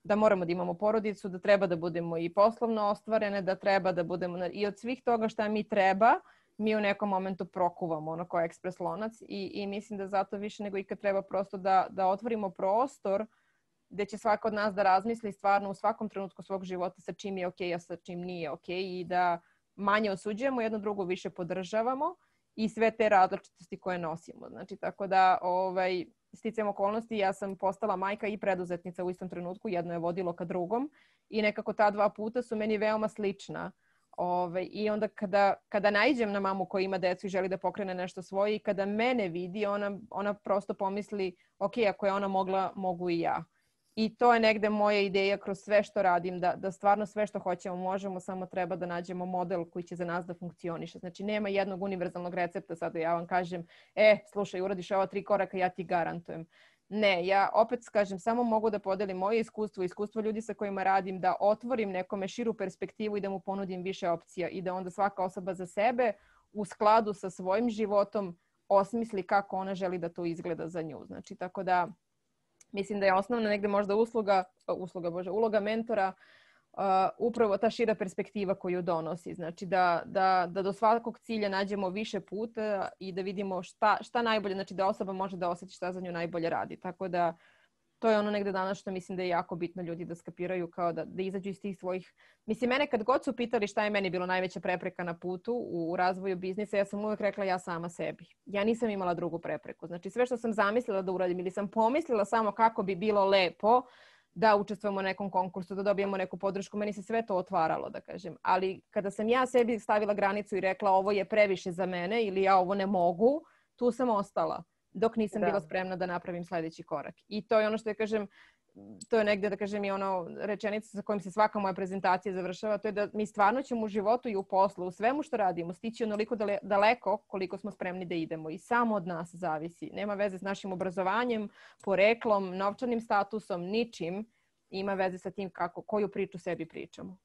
da moramo da imamo porodicu, da treba da budemo i poslovno ostvarene, da treba da budemo i od svih toga šta mi treba, mi u nekom momentu prokuvamo kao ekspres lonac i mislim da zato više nego ikad treba prosto da otvorimo prostor gde će svako od nas da razmisli stvarno u svakom trenutku svog života sa čim je okej, a sa čim nije okej i da manje osuđujemo, jedno drugo više podržavamo i sve te različitosti koje nosimo. Znači, tako da sticajem okolnosti ja sam postala majka i preduzetnica u istom trenutku, jedno je vodilo ka drugom i nekako ta dva puta su meni veoma slična. I onda kada naiđem na mamu koja ima decu i želi da pokrene nešto svoje i kada mene vidi, ona prosto pomisli ok, ako je ona mogla, mogu i ja. I to je negde moja ideja kroz sve što radim, da stvarno sve što hoćemo možemo, samo treba da nađemo model koji će za nas da funkcioniše. Znači nema jednog univerzalnog recepta, sad ja vam kažem, slušaj, uradiš ova 3 koraka, ja ti garantujem. Ne, ja opet kažem, samo mogu da podelim moje iskustvo ljudi sa kojima radim, da otvorim nekome širu perspektivu i da mu ponudim više opcija i da onda svaka osoba za sebe u skladu sa svojim životom osmisli kako ona želi da to izgleda za nju. Znači, tako da mislim da je osnovna negde možda uloga mentora upravo ta šira perspektiva koju donosi. Znači da do svakog cilja nađemo više puta i da vidimo šta najbolje, znači da osoba može da osjeti šta za nju najbolje radi. Tako da to je ono negde danas što mislim da je jako bitno ljudi da skapiraju, kao da izađu iz tih svojih... Mislim, mene kad god su pitali šta je meni bilo najveća prepreka na putu u razvoju biznisa, ja sam uvijek rekla ja sama sebi. Ja nisam imala drugu prepreku. Znači sve što sam zamislila da uradim ili sam pomislila samo kako bi bilo lepo da učestvujemo u nekom konkursu, da dobijemo neku podršku, meni se sve to otvaralo, da kažem. Ali kada sam ja sebi stavila granicu i rekla ovo je previše za mene ili ja ovo ne mogu, tu sam ostala. Dok nisam bila spremna da napravim sljedeći korak. I to je ono što ja kažem, to je negde, da kažem, i ono rečenica sa kojom se svaka moja prezentacija završava, to je da mi stvarno ćemo u životu i u poslu, u svemu što radimo, stići onoliko daleko koliko smo spremni da idemo i samo od nas zavisi. Nema veze s našim obrazovanjem, poreklom, novčanim statusom, ničim. Ima veze sa tim koju priču sebi pričamo.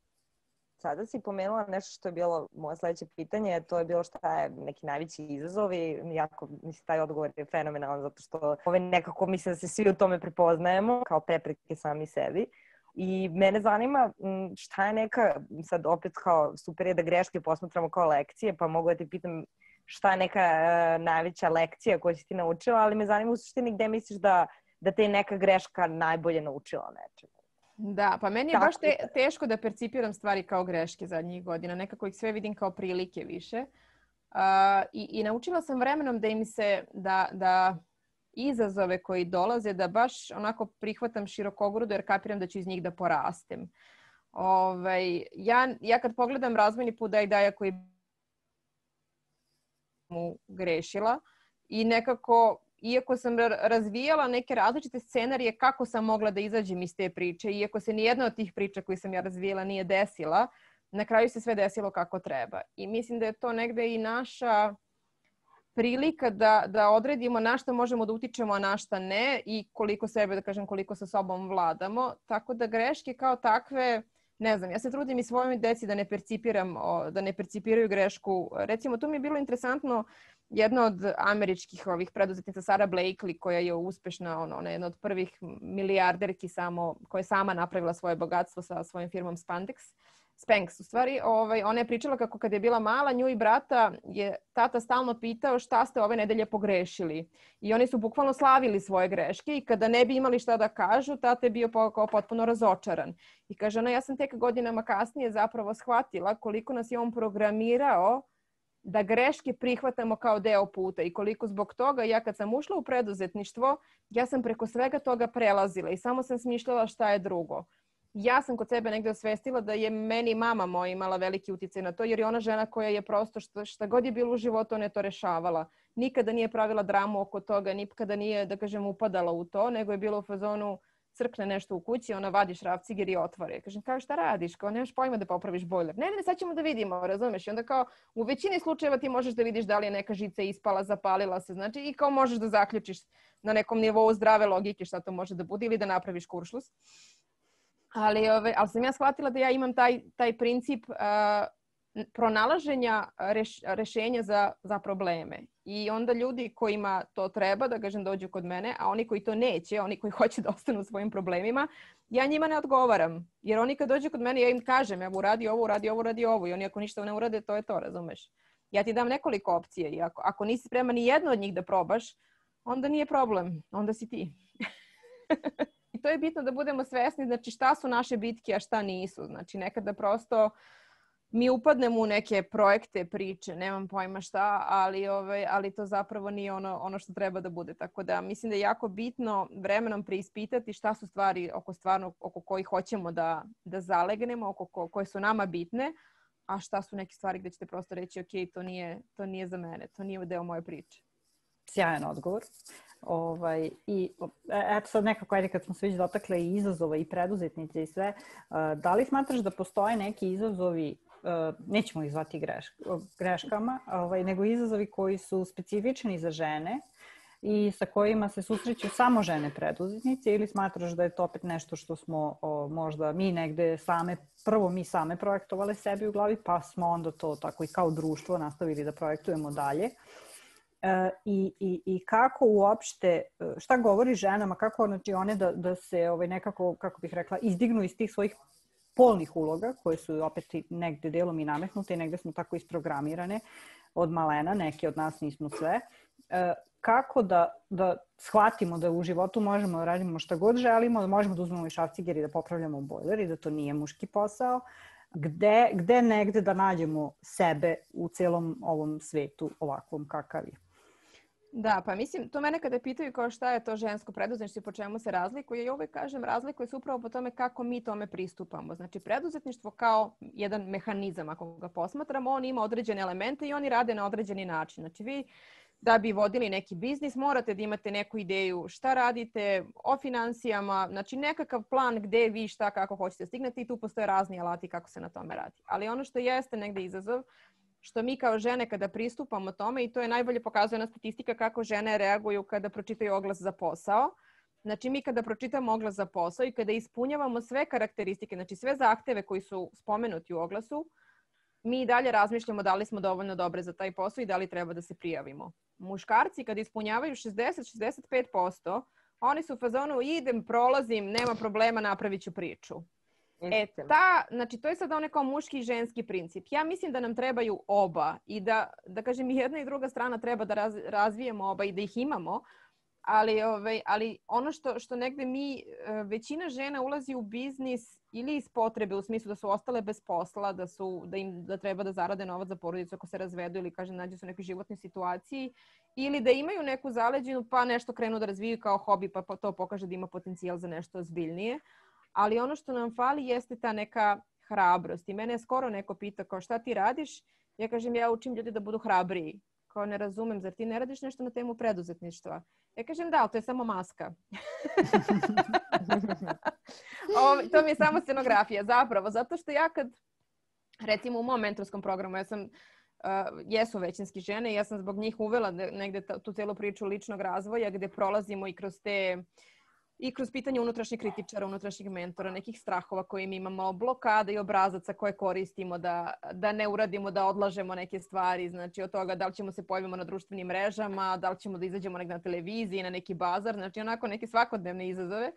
Sada si pomenula nešto što je bilo moje sledeće pitanje, to je bilo šta je neki najveći izazovi. Jako, mislim, taj odgovor je fenomenalan zato što nekako mislim da se svi u tome prepoznajemo kao prepreke sami sebi. I mene zanima šta je neka, sad opet kao super je da greške posmatramo kao lekcije, pa mogu da te pitam šta je neka najveća lekcija koju si ti naučila, ali me zanima u suštini gde misliš da te je neka greška najbolje naučila nečemu. Da, pa meni je baš teško da percipiram stvari kao greške zadnjih godina. Nekako ih sve vidim kao prilike više. I naučila sam vremenom da im se, da izazove koji dolaze, da baš onako prihvatam širokogrudo jer kapiram da ću iz njih da porastem. Ja kad pogledam razvojni put Dajdaja koji mu grešila i nekako iako sam razvijala neke različite scenarije kako sam mogla da izađem iz te priče, iako se nijedna od tih priča koje sam ja razvijala nije desila, na kraju se sve desilo kako treba. I mislim da je to negde i naša prilika da odredimo na šta možemo da utičemo, a na šta ne i koliko sebe, da kažem, koliko sa sobom vladamo. Tako da greške kao takve, ne znam, ja se trudim i svojoj deci da ne percipiraju grešku. Recimo, tu mi je bilo interesantno jedna od američkih preduzetnica Sara Blakely koja je uspešna, ona je jedna od prvih milijarderki koja je sama napravila svoje bogatstvo sa svojim firmom Spanx u stvari. Ona je pričala kako kad je bila mala, nju i brata je tata stalno pitao šta ste ove nedelje pogrešili. I oni su bukvalno slavili svoje greške i kada ne bi imali šta da kažu, tata je bio kao potpuno razočaran. I kaže ona, ja sam tek godinama kasnije zapravo shvatila koliko nas je on programirao da greške prihvatamo kao deo puta i koliko zbog toga ja kad sam ušla u preduzetništvo, ja sam preko svega toga prelazila i samo sam smišljala šta je drugo. Ja sam kod sebe negde osvestila da je meni mama moja imala veliki uticaj na to, jer je ona žena koja je prosto šta god je bilo u životu, ona je to rešavala. Nikada nije pravila dramu oko toga, nikada nije, da kažem, upadala u to, nego je bilo u fazonu crkne nešto u kući, ona vadi šraf ciger i otvore. Kažem, kao šta radiš? Kao nemaš pojma da popraviš bojler. Ne, sad ćemo da vidimo, razumeš? I onda kao u većini slučajeva ti možeš da vidiš da li je neka žica ispala, zapalila se, znači i kao možeš da zaključiš na nekom nivou zdrave logike šta to može da bude ili da napraviš kuršlus. Ali sam ja shvatila da ja imam taj princip pronalaženja rešenja za probleme. I onda ljudi kojima to treba, da kažem, dođu kod mene, a oni koji to neće, oni koji hoće da ostanu u svojim problemima, ja njima ne odgovaram. Jer oni kad dođu kod mene, ja im kažem, evo uradi ovo, uradi ovo, uradi ovo. I oni ako ništa ne urade, to je to, razumeš? Ja ti dam nekoliko opcije i ako nisi spreman ni jednu od njih da probaš, onda nije problem, onda si ti. I to je bitno da budemo svesni, znači šta su naše bitke, a šta nisu. Znači nekada prosto mi upadnemo u neke projekte, priče, nemam pojma šta, ali to zapravo nije ono što treba da bude. Tako da mislim da je jako bitno vremenom preispitati šta su stvari oko kojih hoćemo da zalegnemo, koje su nama bitne, a šta su neke stvari gde ćete prosto reći ok, to nije za mene, to nije deo moje priče. Sjajan odgovor. I eto sad nekako, ajde kad smo se već dotakle i izazova i preduzetnice i sve, da li smatraš da postoje neki izazovi, nećemo ih zvati greškama, nego izazovi koji su specifični za žene i sa kojima se susreću samo žene preduzetnice, ili smatraš da je to opet nešto što smo možda mi negde prvo mi same projektovale sebi u glavi, pa smo onda to tako i kao društvo nastavili da projektujemo dalje. I kako uopšte, šta govori ženama, kako znači one da se nekako, kako bih rekla, izdignu iz tih svojih polnih uloga, koje su opet negde delom i nametnute i negde smo tako isprogramirane od malena, neke od nas nismo sve. Kako da shvatimo da u životu možemo da radimo šta god želimo, da možemo da uzmemo i šrafciger i da popravljamo bojler i da to nije muški posao, gde negde da nađemo sebe u celom ovom svetu ovakvom kakav je. Da, pa mislim, to mene kada pitaju kao šta je to žensko preduzetništvo i po čemu se razlikuje, ja uvek kažem razlikuje se upravo po tome kako mi tome pristupamo. Znači, preduzetništvo kao jedan mehanizam, ako ga posmatramo, on ima određene elemente i oni rade na određeni način. Znači, vi da bi vodili neki biznis, morate da imate neku ideju šta radite, o finansijama, znači nekakav plan gde vi šta kako hoćete stignete i tu postoje razni alati kako se na tome radi. Ali ono što jeste negde izazov, što mi kao žene kada pristupamo tome, i to je najbolje pokazuje na statistika kako žene reaguju kada pročitaju oglas za posao. Znači mi kada pročitamo oglas za posao i kada ispunjavamo sve karakteristike, znači sve zahteve koji su spomenuti u oglasu, mi dalje razmišljamo da li smo dovoljno dobre za taj posao i da li treba da se prijavimo. Muškarci kada ispunjavaju 60-65%, oni su u fazonu idem, prolazim, nema problema, napravit ću priču. Znači to je sad onaj kao muški i ženski princip. Ja mislim da nam trebaju oba i da kažem i jedna i druga strana treba da razvijemo oba i da ih imamo, ali ono što negde većina žena ulazi u biznis ili iz potrebe, u smislu da su ostale bez posla, da treba da zarade novac za porodicu ako se razvedu ili nađu se u nekoj životnoj situaciji, ili da imaju neku zaleđinu pa nešto krenu da razviju kao hobi pa to pokaže da ima potencijal za nešto ozbiljnije. Ali ono što nam fali jeste ta neka hrabrost. I mene je skoro neko pita kao šta ti radiš? Ja kažem ja učim ljudi da budu hrabriji. Kao ne razumem, zar ti ne radiš nešto na temu preduzetništva? Ja kažem da, ali to je samo maska. To mi je samo scenografija zapravo. Zato što ja kad, recimo u mom mentorskom programu, jesu većinski žene i ja sam zbog njih uvela negde tu celu priču ličnog razvoja gde prolazimo i kroz pitanje unutrašnjih kritičara, unutrašnjih mentora, nekih strahova koje mi imamo, blokada i obrazaca koje koristimo da ne uradimo, da odlažemo neke stvari. Znači od toga da li ćemo se pojavimo na društvenim mrežama, da li ćemo da izađemo negdje na televiziji, na neki bazar. Znači onako neke svakodnevne izazove.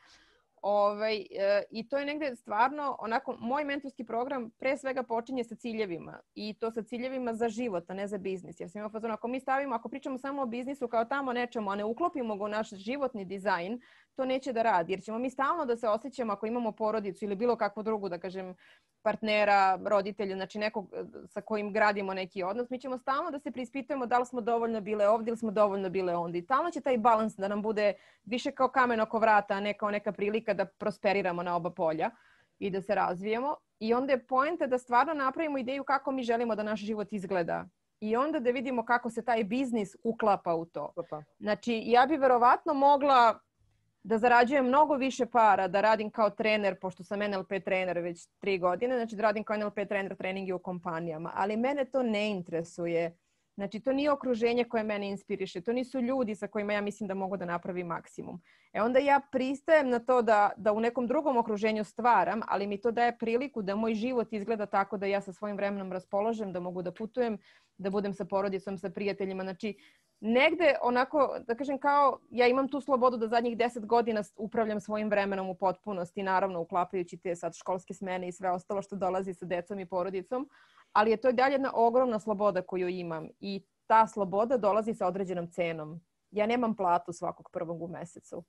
I to je negdje stvarno, onako, moj mentorski program pre svega počinje sa ciljevima. I to sa ciljevima za život, a ne za biznis. Jer sam imao fazon, ako pričamo samo o biznisu kao tamo nečemu, a ne uklopimo ga u naš životni dizajn, to neće da radi. Jer ćemo mi stalno da se osjećamo ako imamo porodicu ili bilo kakvu drugu, da kažem, partnera, roditelja, znači nekog sa kojim gradimo neki odnos, mi ćemo stalno da se preispitujemo da li smo dovoljno bile ovdje ili smo dovoljno bile onda. I stalno će taj balans da nam bude više kao kamen oko vrata, a ne kao neka prilika da prosperiramo na oba polja i da se razvijemo. I onda je poenta da stvarno napravimo ideju kako mi želimo da naš život izgleda. I onda da vidimo kako se taj biznis uklapa u to. Znači, ja bi verovatno mogla da zarađujem mnogo više para, da radim kao trener, pošto sam NLP trener već 3 godine, znači da radim kao NLP trener treningi u kompanijama, ali mene to ne interesuje. Znači, to nije okruženje koje mene inspiriše, to nisu ljudi sa kojima ja mislim da mogu da napravim maksimum. Onda ja pristajem na to da u nekom drugom okruženju stvaram, ali mi to daje priliku da moj život izgleda tako da ja sa svojim vremenom raspolažem, da mogu da putujem, da budem sa porodicom, sa prijateljima. Znači, negde onako, da kažem kao, ja imam tu slobodu da zadnjih 10 godina upravljam svojim vremenom u potpunosti, naravno uklapajući te sad školske smene i sve ostalo što dolazi sa decom i porodicom, ali je to dalje jedna ogromna sloboda koju imam i ta sloboda dolazi sa određenom cenom. Ja nemam platu svakog prvog u mesecu.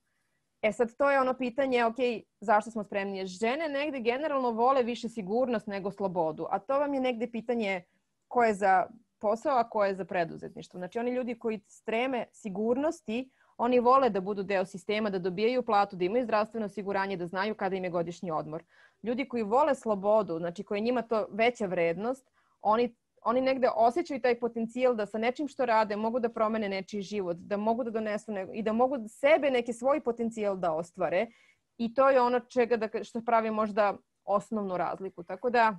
Sad to je ono pitanje, ok, zašto smo spremni? Žene negde generalno vole više sigurnost nego slobodu, a to vam je negde pitanje ko je za posao, a ko je za preduzetništvo. Znači oni ljudi koji streme sigurnosti, oni vole da budu deo sistema, da dobijaju platu, da imaju zdravstveno osiguranje, da znaju kada im je godišnji odmor. Ljudi koji vole slobodu, znači koji njima to veća vrednost, oni negde osjećaju taj potencijal da sa nečim što rade mogu da promene nečiji život, da mogu da donesu i da mogu sebe neki svoj potencijal da ostvare. I to je ono što pravi možda osnovnu razliku. Tako da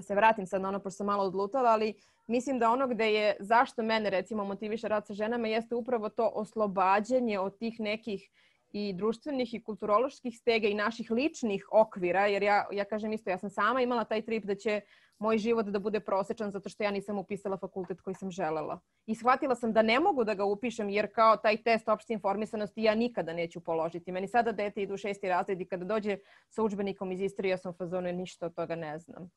se vratim sad na ono pošto sam malo odlutala, ali mislim da ono gde je, zašto mene recimo motiviše rad sa ženama jeste upravo to oslobađanje od tih nekih i društvenih i kulturoloških stega i naših ličnih okvira, jer ja kažem isto, ja sam sama imala taj trip da će moj život da bude prosečan zato što ja nisam upisala fakultet koji sam želela. I shvatila sam da ne mogu da ga upišem jer kao taj test opšte informisanosti ja nikada neću položiti. Meni sada dete idu u 6. razred i kada dođe sa udžbenikom iz istorije ja sam u fazonu ništa od toga ne znam.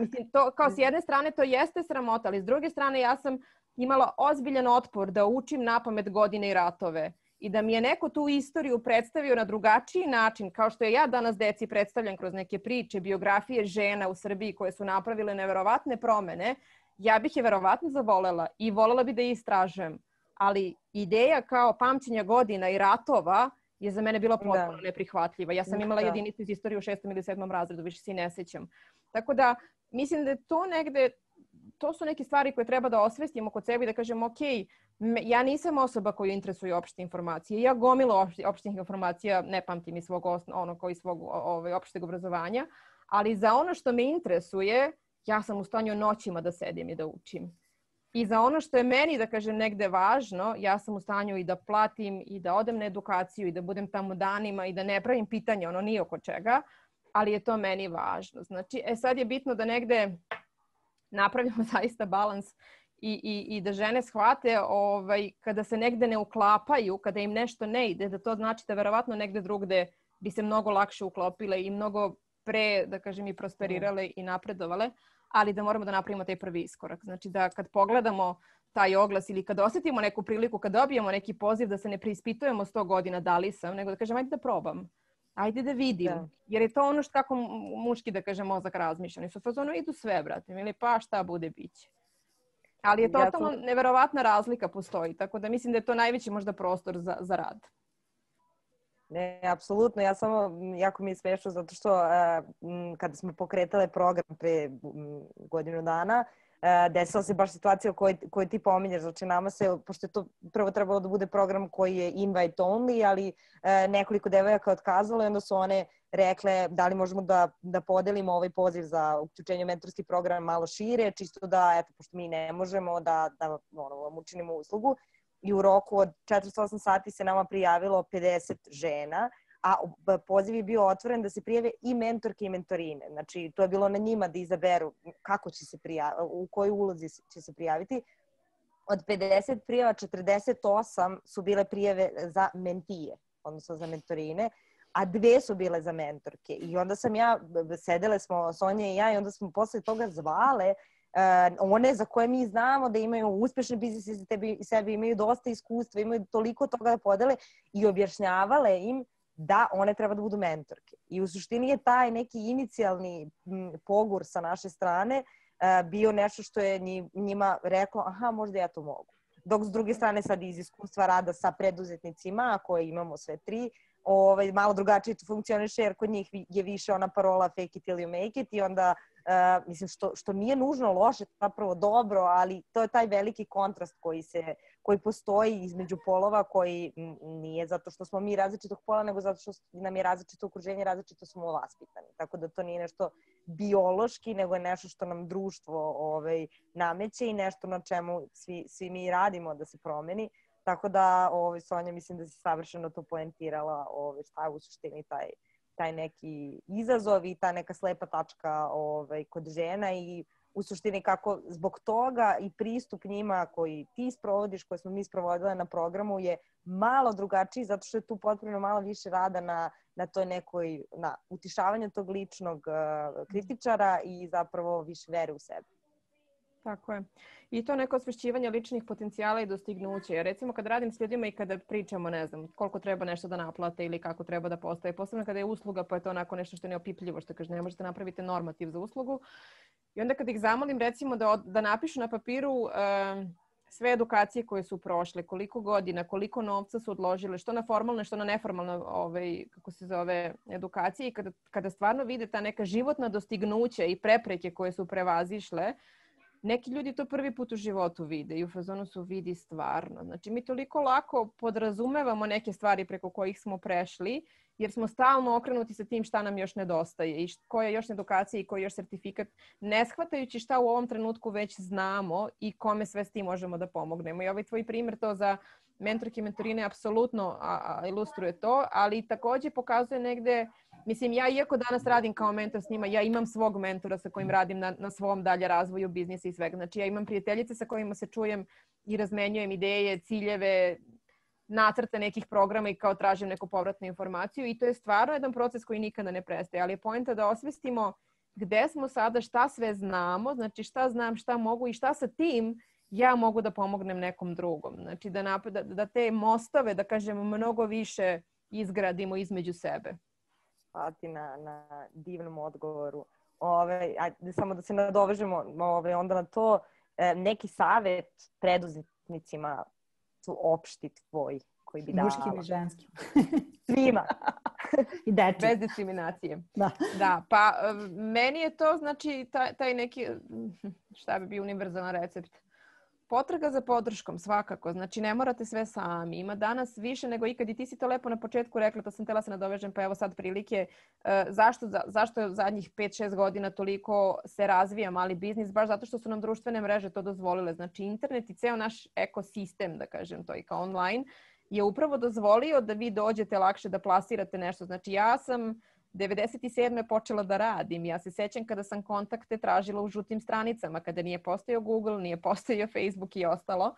Mislim, to kao s jedne strane to jeste sramota, ali s druge strane ja sam imala ozbiljan otpor da učim napamet godine i ratove. I da mi je neko tu istoriju predstavio na drugačiji način, kao što je ja danas deci predstavljam kroz neke priče, biografije žena u Srbiji koje su napravile neverovatne promene, ja bih je verovatno zavolela i volela bi da je istražujem. Ali ideja kao pamćenja godina i ratova je za mene bila potpuno neprihvatljiva. Ja sam imala jedinicu iz istorije u 6. ili 7. razredu, više se i ne sećam. Tako da mislim da je to negde, to su neke stvari koje treba da osvestimo kod sebe i da kažemo ok, Ja nisam osoba koju interesuju opšte informacije. Ja gomilu opštih informacija ne pamtim iz svog opšteg obrazovanja, ali za ono što me interesuje, ja sam u stanju noćima da sedim i da učim. I za ono što je meni, da kažem, negde važno, ja sam u stanju i da platim i da odem na edukaciju i da budem tamo danima i da ne pravim pitanja, ono ni oko čega, ali je to meni važno. Znači, sad je bitno da negde napravimo zaista balans i da žene shvate kada se negde ne uklapaju, kada im nešto ne ide, da to znači da verovatno negde drugde bi se mnogo lakše uklopile i mnogo pre, da kažem, i prosperirale i napredovale, ali da moramo da napravimo taj prvi iskorak. Znači da kad pogledamo taj oglas ili kad osetimo neku priliku, kad dobijemo neki poziv, da se ne preispitujemo 100 godina da li sam, nego da kažem ajde da probam. Ajde da vidim. Da. Jer je to ono što kako muški, da kažem, mozak razmišlja. Oni su fazonu idu sve, brate. Ili pa šta bude biće. Ali je totalno neverovatna razlika postoji. Tako da mislim da je to najveći možda prostor za rad. Ne, apsolutno. Ja samo, jako mi je smešno zato što kada smo pokretale program pre godinu dana, desila se baš situacija koju ti pominješ. Znači nama se, pošto je to prvo trebalo da bude program koji je invite only, ali nekoliko devojaka otkazalo i onda su one rekle da li možemo da podelimo ovaj poziv za uključenje u mentorski program malo šire, čisto da, eto, pošto mi ne možemo da vam učinimo uslugu. I u roku od 48 sati se nama prijavilo 50 žena, a poziv je bio otvoren da se prijave i mentorke i mentorine. Znači, to je bilo na njima da izaberu kako će se prijaviti, u kojoj ulozi će se prijaviti. Od 50 prijava, 48 su bile prijave za mentije, odnosno za mentorine, a 2 su bile za mentorke. I onda sedele smo, Sonja i ja, i onda smo posle toga zvale one za koje mi znamo da imaju uspešne biznise i sebi, imaju dosta iskustva, imaju toliko toga da podele i objašnjavale im da one treba da budu mentorke. I u suštini je taj neki inicijalni pogur sa naše strane bio nešto što je njima reklo, aha, možda ja to mogu. Dok s druge strane sad iz iskustva rada sa preduzetnicima, koje imamo sve 3, malo drugačije to funkcioniše jer kod njih je više ona parola fake it till you make it i onda mislim što nije nužno loše, zapravo dobro, ali to je taj veliki kontrast koji postoji između polova, koji nije zato što smo mi različitog pola, nego zato što nam je različito okruženje, različito smo vaspitani. Tako da to nije nešto biološki, nego je nešto što nam društvo nameće i nešto na čemu svi mi radimo da se promeni. Tako da, Sonja, mislim da si savršeno to poentirala šta je u suštini taj neki izazov i ta neka slepa tačka kod žena i u suštini kako zbog toga i pristup njima koji ti sprovodiš, koje smo mi sprovodile na programu je malo drugačiji zato što je tu potrebno malo više rada na toj nekoj, na utišavanju tog ličnog kritičara i zapravo više vere u sebe. Tako je. I to neko osvešćivanje ličnih potencijala i dostignuća. Jer recimo kad radim s ljudima i kada pričamo, ne znam, koliko treba nešto da naplate ili kako treba da postaje, posebno kada je usluga, pa je to onako nešto što je neopipljivo, što kaže ne možete napraviti normativ za uslugu. I onda kad ih zamolim recimo da napišu na papiru sve edukacije koje su prošle, koliko godina, koliko novca su odložile, što na formalne, što na neformalne edukacije i kada stvarno vide ta neka životna dostignuća i prepreke koje su prevazišle, neki ljudi to prvi put u životu vide i u fazonu su vidi stvarno. Znači mi toliko lako podrazumevamo neke stvari preko kojih smo prešli jer smo stalno okrenuti sa tim šta nam još nedostaje i koja je još edukacija i koji je još sertifikat, ne shvatajući šta u ovom trenutku već znamo i kome sve s tim možemo da pomognemo. I ovaj tvoj primjer to za mentorke i mentorine apsolutno ilustruje to, ali također pokazuje negde, mislim ja iako danas radim kao mentor s njima, ja imam svog mentora sa kojim radim na svom dalje razvoju biznisa i svega. Znači ja imam prijateljice sa kojima se čujem i razmenjujem ideje, ciljeve, nacrte nekih programa i kao tražim neku povratnu informaciju i to je stvarno jedan proces koji nikada ne prestaje, ali je poenta da osvestimo gde smo sada, šta sve znamo, znači šta znam, šta mogu i šta sa tim ja mogu da pomognem nekom drugom. Znači da te mostove, da kažemo, mnogo više izgradimo između sebe. Hvala ti na divnom odgovoru. Samo da se nadovežemo onda na to, neki savjet preduzetnicima su opšti tvoji koji bi davala. Muškim i ženskim. Svima. I deči. Bez diskriminacije. Da, pa meni je to znači taj neki, šta bi bio univerzalan recept? Potraga za podrškom, svakako. Znači, ne morate sve sami. Ima danas više nego ikad i ti si to lepo na početku rekla, to sam htjela se nadovežem, pa evo sad prilike. Zašto je zadnjih 5-6 godina toliko se razvija mali biznis? Baš zato što su nam društvene mreže to dozvolile. Znači, internet i ceo naš ekosistem, da kažem to i kao online, je upravo dozvolio da vi dođete lakše da plasirate nešto. Znači, ja sam 97. počela da radim. Ja se sećam kada sam kontakte tražila u žutim stranicama, kada nije postojao Google, nije postojao Facebook i ostalo.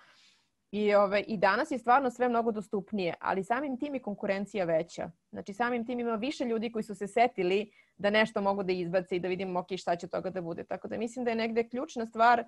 I danas je stvarno sve mnogo dostupnije, ali samim tim je konkurencija veća. Znači samim tim ima više ljudi koji su se setili da nešto mogu da izbace i da vidimo šta će toga da bude. Tako da mislim da je negde ključna stvar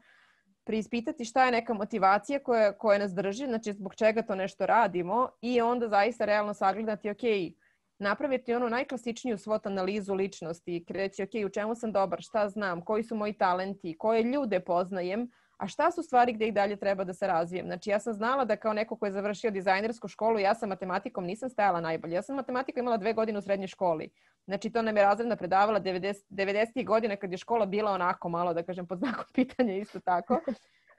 preispitati šta je neka motivacija koja nas drži, znači zbog čega to nešto radimo i onda zaista realno sagledati, napraviti onu najklasičniju SWOT analizu ličnosti, reći u čemu sam dobar, šta znam, koji su moji talenti, koje ljude poznajem, a šta su stvari gdje i dalje treba da se razvijem. Znači ja sam znala da kao neko ko je završio dizajnersku školu, ja sa matematikom nisam stajala najbolje. Ja sam matematiku imala 2 godine u srednjoj školi. Znači to nam je razredna predavala 90. godina kad je škola bila onako malo, da kažem, pod znakom pitanja isto tako.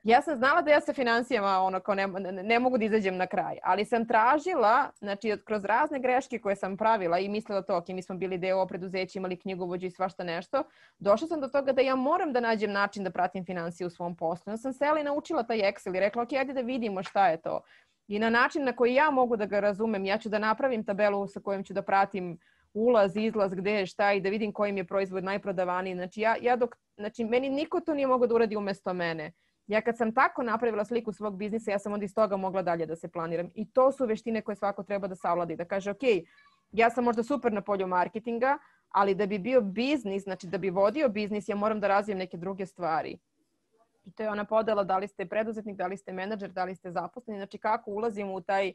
Ja sam znala da ja sa financijama ne mogu da izađem na kraj, ali sam tražila, znači kroz razne greške koje sam pravila i mislila to, mi smo bili deo preduzeća, imali knjigovođu i svašta nešto, došla sam do toga da ja moram da nađem način da pratim financije u svom poslu. Ja sam sela i naučila taj Excel i rekla, ajde da vidimo šta je to. I na način na koji ja mogu da ga razumem, ja ću da napravim tabelu sa kojom ću da pratim ulaz, izlaz, gde je šta i da vidim kojim je proizvod najprodavaniji. Znači, meni niko to nije mogao da uradi umesto mene. Ja kad sam tako napravila sliku svog biznisa, ja sam onda iz toga mogla dalje da se planiram. I to su veštine koje svako treba da savladi. Da kaže, ja sam možda super na polju marketinga, ali da bi bio biznis, znači da bi vodio biznis, ja moram da razvijem neke druge stvari. I to je ona podela da li ste preduzetnik, da li ste menadžer, da li ste zaposleni. Znači kako ulazimo u taj,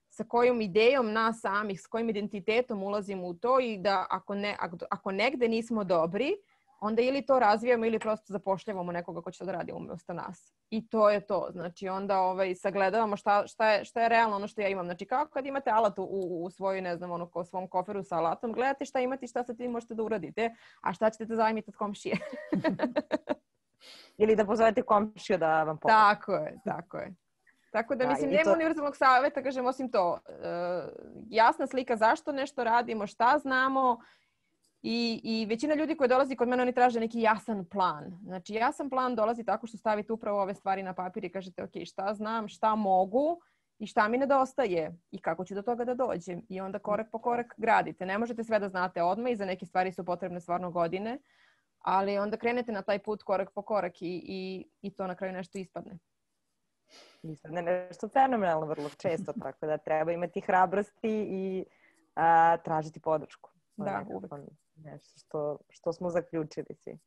sa kojom idejom nas samih, s kojim identitetom ulazimo u to i da ako negde nismo dobri, onda ili to razvijamo ili prosto zapošljavamo nekoga ko će to da radi umjesto nas. I to je to. Znači onda sagledavamo šta je realno ono što ja imam. Znači kako kad imate alat u svojoj, ne znam, u svom koferu sa alatom, gledate šta imate i šta sa tim možete da uradite, a šta ćete da zajmite od komšije. Ili da pozovete komšiju da vam pomoći. Tako je. Tako da mislim, nema univerzalnog savjeta, kažem, osim to. Jasna slika zašto nešto radimo, šta znamo. I većina ljudi koji dolazi kod mene, oni traže neki jasan plan. Znači, jasan plan dolazi tako što stavite upravo ove stvari na papir i kažete, šta znam, šta mogu i šta mi nedostaje i kako ću do toga da dođem. I onda korak po korak gradite. Ne možete sve da znate odmah i za neke stvari su potrebne stvarno godine, ali onda krenete na taj put korak po korak i to na kraju nešto ispadne. Ispadne nešto fenomenalno vrlo često, tako da treba imati hrabrosti i tražiti podršku. Da, uvek. Nešto što smo zaključili svi.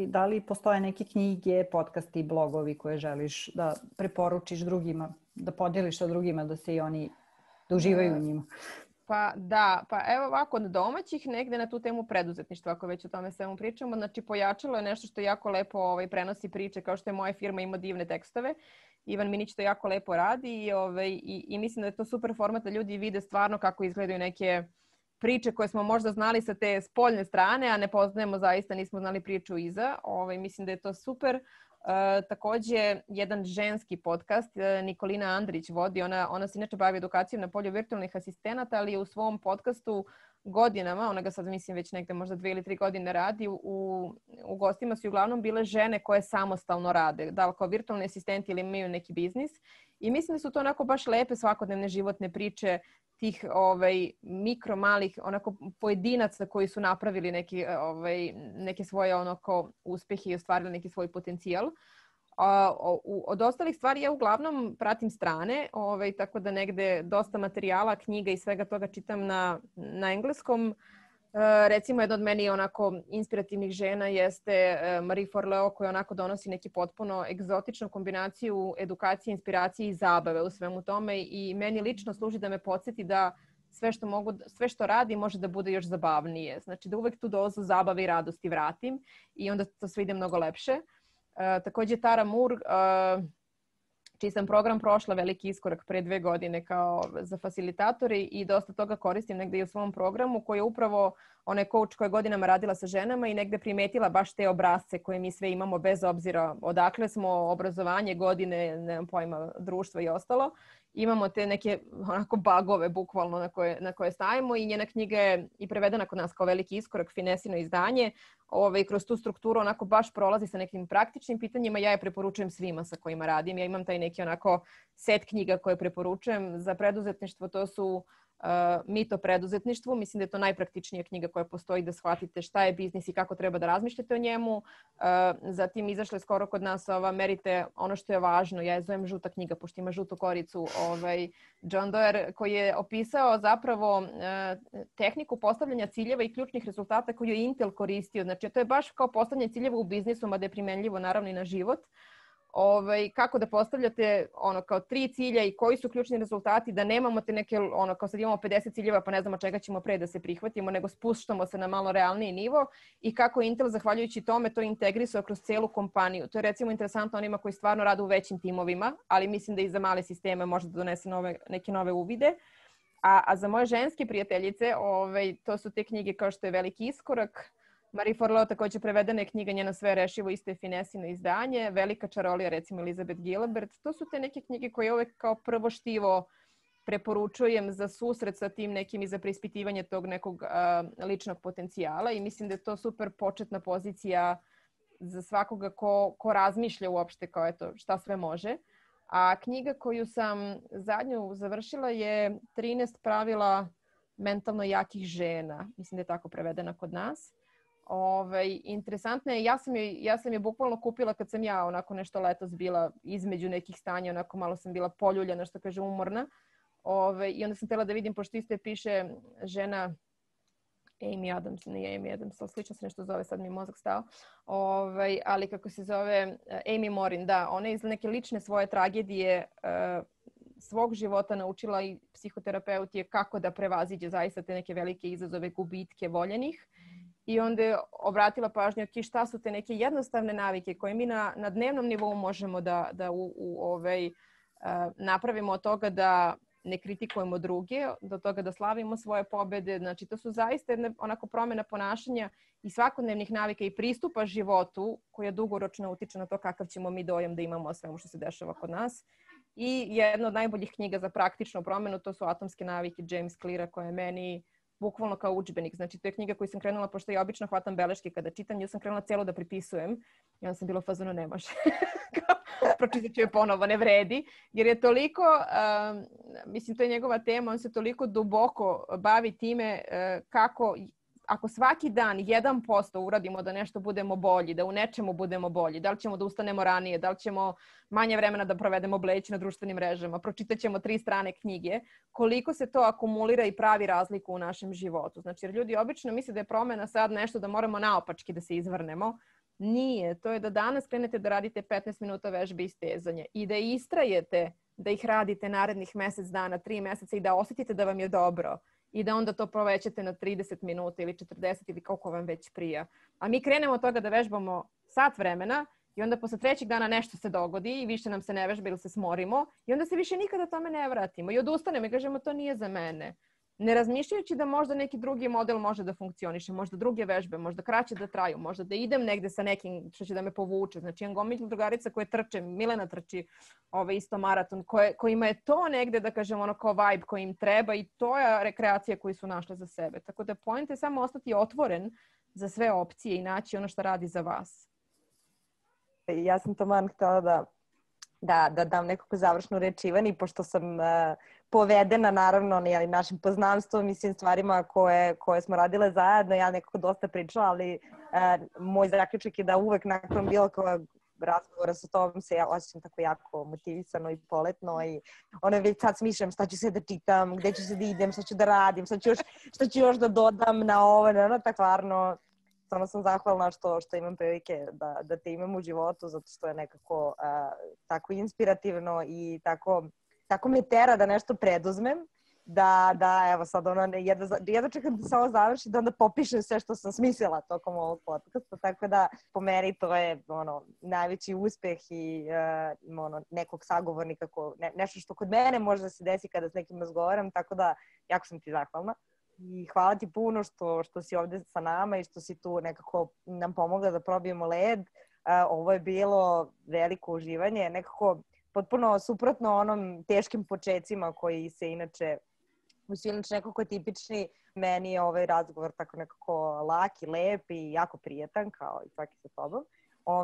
Da li postoje neke knjige, podcasti, blogovi koje želiš da preporučiš drugima, da podeliš sa drugima, da se i oni da uživaju u njima? Pa evo ovako, od domaćih negde na tu temu preduzetništva, ako već o tome svemu pričamo, znači Pojačalo je nešto što jako lepo prenosi priče, kao što je moja firma ima divne tekstove. Ivan Minić to jako lepo radi i mislim da je to super format da ljudi vide stvarno kako izgledaju neke priče koje smo možda znali sa te spoljne strane, a ne poznajemo zaista, nismo znali priču iza. Mislim da je to super. Također jedan ženski podcast, Nikolina Andrić vodi, ona se inače bavi edukacijom na polju virtualnih asistenata, ali u svom podcastu godinama, ona ga sad mislim već negde možda 2 ili 3 godine radi, u gostima su uglavnom bile žene koje samostalno rade, da li kao virtualni asistenti ili imaju neki biznis. I mislim da su to onako baš lepe svakodnevne životne priče tih mikro malih onako pojedinaca koji su napravili neke svoje onako uspehe i ostvarili neki svoj potencijal. Od ostalih stvari ja uglavnom pratim strane, tako da negde dosta materijala, knjiga i svega toga čitam na engleskom. Recimo, jedna od meni onako inspirativnih žena jeste Marie Forleo, koja onako donosi neki potpuno egzotičnu kombinaciju edukacije, inspiracije i zabave u svemu tome i meni lično služi da me podsjeti da sve što radi može da bude još zabavnije. Znači da uvek tu dozu zabave i radosti vratim i onda to sve ide mnogo lepše. Također Tara Moore čiji sam program prošla veliki iskorak pre 2 godine kao za fasilitatori i dosta toga koristim negde i u svom programu koji je upravo onaj coach koja je godinama radila sa ženama i negde primetila baš te obrasce koje mi sve imamo bez obzira odakle smo, obrazovanje, godine, nemam pojma, društvo i ostalo. Imamo te neke onako bagove bukvalno na koje stavimo i njena knjiga je i prevedena kod nas kao veliki iskorak, finesino izdanje. Kroz tu strukturu onako baš prolazi sa nekim praktičnim pitanjima. Ja je preporučujem svima sa kojima radim. Ja imam taj neki onako set knjiga koje preporučujem za preduzetništvo. To su Mit o preduzetništvu. Mislim da je to najpraktičnija knjiga koja postoji da shvatite šta je biznis i kako treba da razmišljate o njemu. Zatim izašla je skoro kod nas ova Merite ono što je važno. Ja je zovem žuta knjiga, pošto ima žutu koricu. John Doerr koji je opisao zapravo tehniku postavljanja ciljeva i ključnih rezultata koju je Intel koristio. Znači to je baš kao postavljanje ciljeva u biznisu, mada je primenljivo naravno i na život. Kako da postavljate kao 3 cilja i koji su ključni rezultati, da nemamo te neke, kao sad imamo 50 ciljeva pa ne znamo čega ćemo pre da se prihvatimo, nego spuštamo se na malo realniji nivo i kako Intel zahvaljujući tome to integrisao kroz celu kompaniju. To je recimo interesantno onima koji stvarno rade u većim timovima, ali mislim da i za male sisteme može da donese neke nove uvide. A za moje ženske prijateljice, to su te knjige kao što je Veliki iskorak, Marie Forleo također prevedena je knjiga Njena sve rešivo, isto je finesino izdanje, Velika čarolija, recimo Elizabeth Gilbert. To su te neke knjige koje uvek kao prvo štivo preporučujem za susret sa tim nekim i za preispitivanje tog nekog ličnog potencijala i mislim da je to super početna pozicija za svakoga ko razmišlja uopšte kao šta sve može. A knjiga koju sam zadnju završila je 13 pravila mentalno jakih žena. Mislim da je tako prevedena kod nas. Interesantno je, ja sam je bukvalno kupila kad sam ja onako nešto letos bila između nekih stanja, onako malo sam bila poljuljana, što kaže umorna. I onda sam htjela da vidim, pošto isto je piše žena Amy Adams, nije Amy Adams, ali slično se nešto zove, sad mi je mozak stao. Ali kako se zove, Amy Morin, da, ona je iz neke lične svoje tragedije svog života naučila i psihoterapeut je kako da prevaziđe zaista te neke velike izazove, gubitke voljenih. I onda je obratila pažnju šta su te neke jednostavne navike koje mi na dnevnom nivou možemo da napravimo od toga da ne kritikujemo druge, do toga da slavimo svoje pobede. Znači to su zaista onako promjena ponašanja i svakodnevnih navika i pristupa životu koja dugoročno utiče na to kakav ćemo mi dojam da imamo o svemu što se dešava kod nas. I jedna od najboljih knjiga za praktičnu promjenu to su Atomske navike James Cleara koja je meni bukvalno kao udžbenik. Znači, to je knjiga koju sam krenula, pošto ja obično hvatam beleške kada čitam, ja sam krenula cijelo da pripisujem i onda sam bila u fazonu ne može. Pročitat ću je ponovo, ne vredi. Jer je toliko, mislim, to je njegova tema, on se toliko duboko bavi time kako, ako svaki dan 1% uradimo da nešto budemo bolji, da u nečemu budemo bolji, da li ćemo da ustanemo ranije, da li ćemo manje vremena da provedemo bleći na društvenim mrežama, pročitat ćemo 3 strane knjige, koliko se to akumulira i pravi razliku u našem životu. Znači, jer ljudi obično misle da je promjena sad nešto da moramo naopački da se izvrnemo. Nije. To je da danas krenete da radite 15 minuta vežbe i stezanja i da istrajete da ih radite narednih mjesec dana, 3 mjeseca i da osjetite da vam je dobro. I da onda to povećate na 30 minuta ili 40 ili koliko vam već prija. A mi krenemo od toga da vežbamo sat vremena i onda posle 3. dana nešto se dogodi i više nam se ne vežba ili se smorimo i onda se više nikada tome ne vratimo i odustanemo i kažemo to nije za mene. Ne razmišljajući da možda neki drugi model može da funkcioniše, možda druge vežbe, možda kraće da traju, možda da idem negde sa nekim što će da me povuče. Znači, imam gomilu drugarica koje trče, Milena trči isto maraton, kojima je to negde, da kažem, ono kao vibe koji im treba i to je rekreacija koju su našle za sebe. Tako da point je samo ostati otvoren za sve opcije i naći ono što radi za vas. Ja sam taman htjela da dam nekako završnu reč Ivani, pošto sam povedena naravno našim poznanstvom i svim stvarima koje smo radile zajedno. Ja nekako dosta pričala, ali moj zaključak je da uvek nakon bilo kojeg razgovora sa tobom se ja osjećam tako jako motivisano i poletno i već sad smišljam šta ću sve da čitam, gde ću se da idem, šta ću da radim, šta ću još da dodam na ovo, tako stvarno. Stvarno sam zahvalna što imam prilike da te imam u životu, zato što je nekako tako inspirativno i tako me tera da nešto preduzmem. Da, evo sad jedva čekam da se ovo završi, da onda popišem sve što sam smislila tokom ovog podcasta, tako da po meni to je najveći uspeh i nekog sagovornika, nešto što kod mene može da se desi kada s nekim razgovaram, tako da jako sam ti zahvalna. I hvala ti puno što si ovde sa nama i što si tu nekako nam pomogla da probijemo led. Ovo je bilo veliko uživanje, nekako potpuno suprotno onom teškim počecima koji se inače nekako tipični. Meni je ovaj razgovor tako nekako lak i lep i jako prijetan, kao i svaki sa tobom.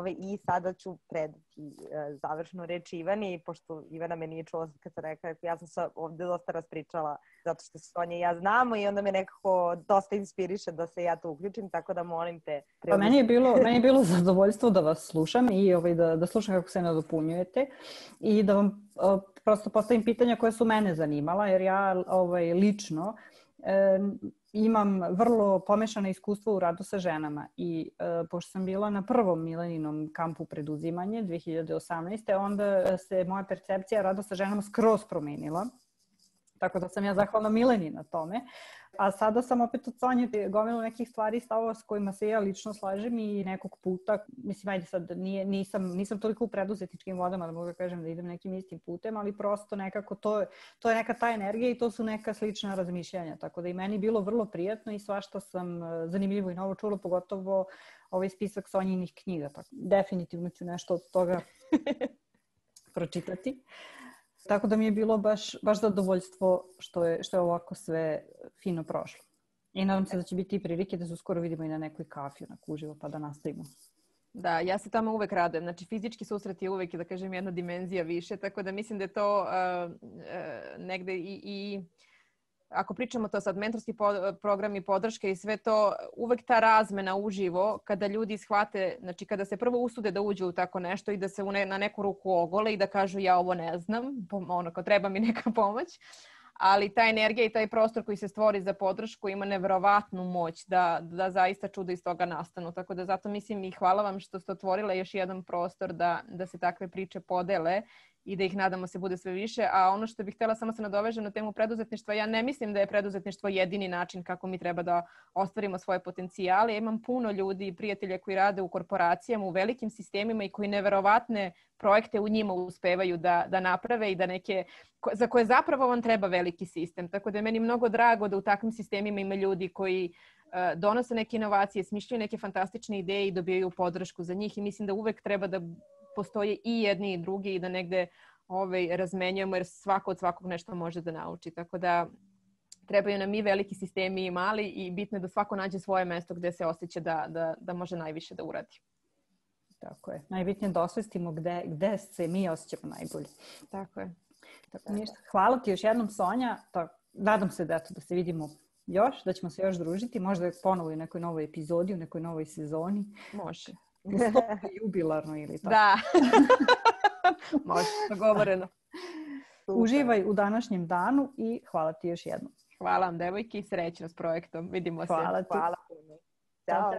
I sada ću predati završnu reč Ivani, pošto Ivana me nije čula kad sam rekla, ja sam se ovde dosta raspričala zato što se Sonja i ja znamo i onda me nekako dosta inspiriše da se ja tu uključim, tako da molim te. Pa meni je bilo zadovoljstvo da vas slušam i da slušam kako se nadopunjujete i da vam prosto postavim pitanja koje su mene zanimala, jer ja lično imam vrlo pomešano iskustvo u radu sa ženama i pošto sam bila na prvom Mileninom kampu preduzimanje 2018. onda se moja percepcija rada sa ženama skroz promenila. Tako da sam ja zahvalna Mileni na tome. A sada sam opet od Sonje gomilu nekih stvari i stavova s kojima se ja lično slažem i nekog puta, mislim, ajde sad, nisam toliko u preduzetničkim vodama da mogu da kažem da idem nekim istim putem, ali prosto nekako to je neka ta energija i to su neka slična razmišljanja. Tako da i meni bilo vrlo prijatno i svašta sam zanimljivo i novo čula, pogotovo ovaj spisak Sonjinih knjiga. Tako, definitivno ću nešto od toga pročitati. Tako da mi je bilo baš zadovoljstvo što je ovako sve fino prošlo. I nadam se da će biti i prilike da se uskoro vidimo i na nekoj kafi, onako uživo, pa da nastavimo. Da, ja se tamo uvek radujem. Znači, fizički susret je uvek, da kažem, jedna dimenzija više, tako da mislim da je to negde i ako pričamo to sad, mentorski program i podrška i sve to, uvek ta razmena uživo, kada ljudi shvate, znači kada se prvo usude da uđu u tako nešto i da se na neku ruku ogole i da kažu ja ovo ne znam, kao treba mi neka pomoć, ali ta energija i taj prostor koji se stvori za podršku ima neverovatnu moć da zaista čudo iz toga nastanu. Tako da zato mislim i hvala vam što ste otvorila još jedan prostor da se takve priče podele i da ih nadamo se bude sve više. A ono što bih htjela samo se nadovežem na temu preduzetništva, ja ne mislim da je preduzetništvo jedini način kako mi treba da ostvarimo svoje potencijale. Ja imam puno ljudi i prijatelja koji rade u korporacijama, u velikim sistemima i koji neverovatne projekte u njima uspevaju da naprave i da za koje zapravo vam treba veliki sistem. Tako da je meni mnogo drago da u takvim sistemima ima ljudi koji donose neke inovacije, smišljaju neke fantastične ideje i dobijaju podršku za njih i mislim da uvek treba da postoje i jedni i drugi i da negde razmenjujemo jer svako od svakog nešto može da nauči. Tako da trebaju nam i veliki sistemi i mali i bitno je da svako nađe svoje mesto gde se osjeća da može najviše da uradi. Tako je. Najbitnije je da osvestimo gde se mi osjećamo najbolje. Tako je. Tako, ništa. Hvala ti još jednom, Sonja. Nadam se da se vidimo još, da ćemo se još družiti. Možda ponovo u nekoj novoj epizodi, u nekoj novoj sezoni. Može. Jubilarno ili tako. Da. Može, dogovoreno. Uživaj u današnjem danu i hvala ti još jednom. Hvala vam, devojki, i srećno s projektom. Vidimo se. Hvala ti. Hvala. Ćao.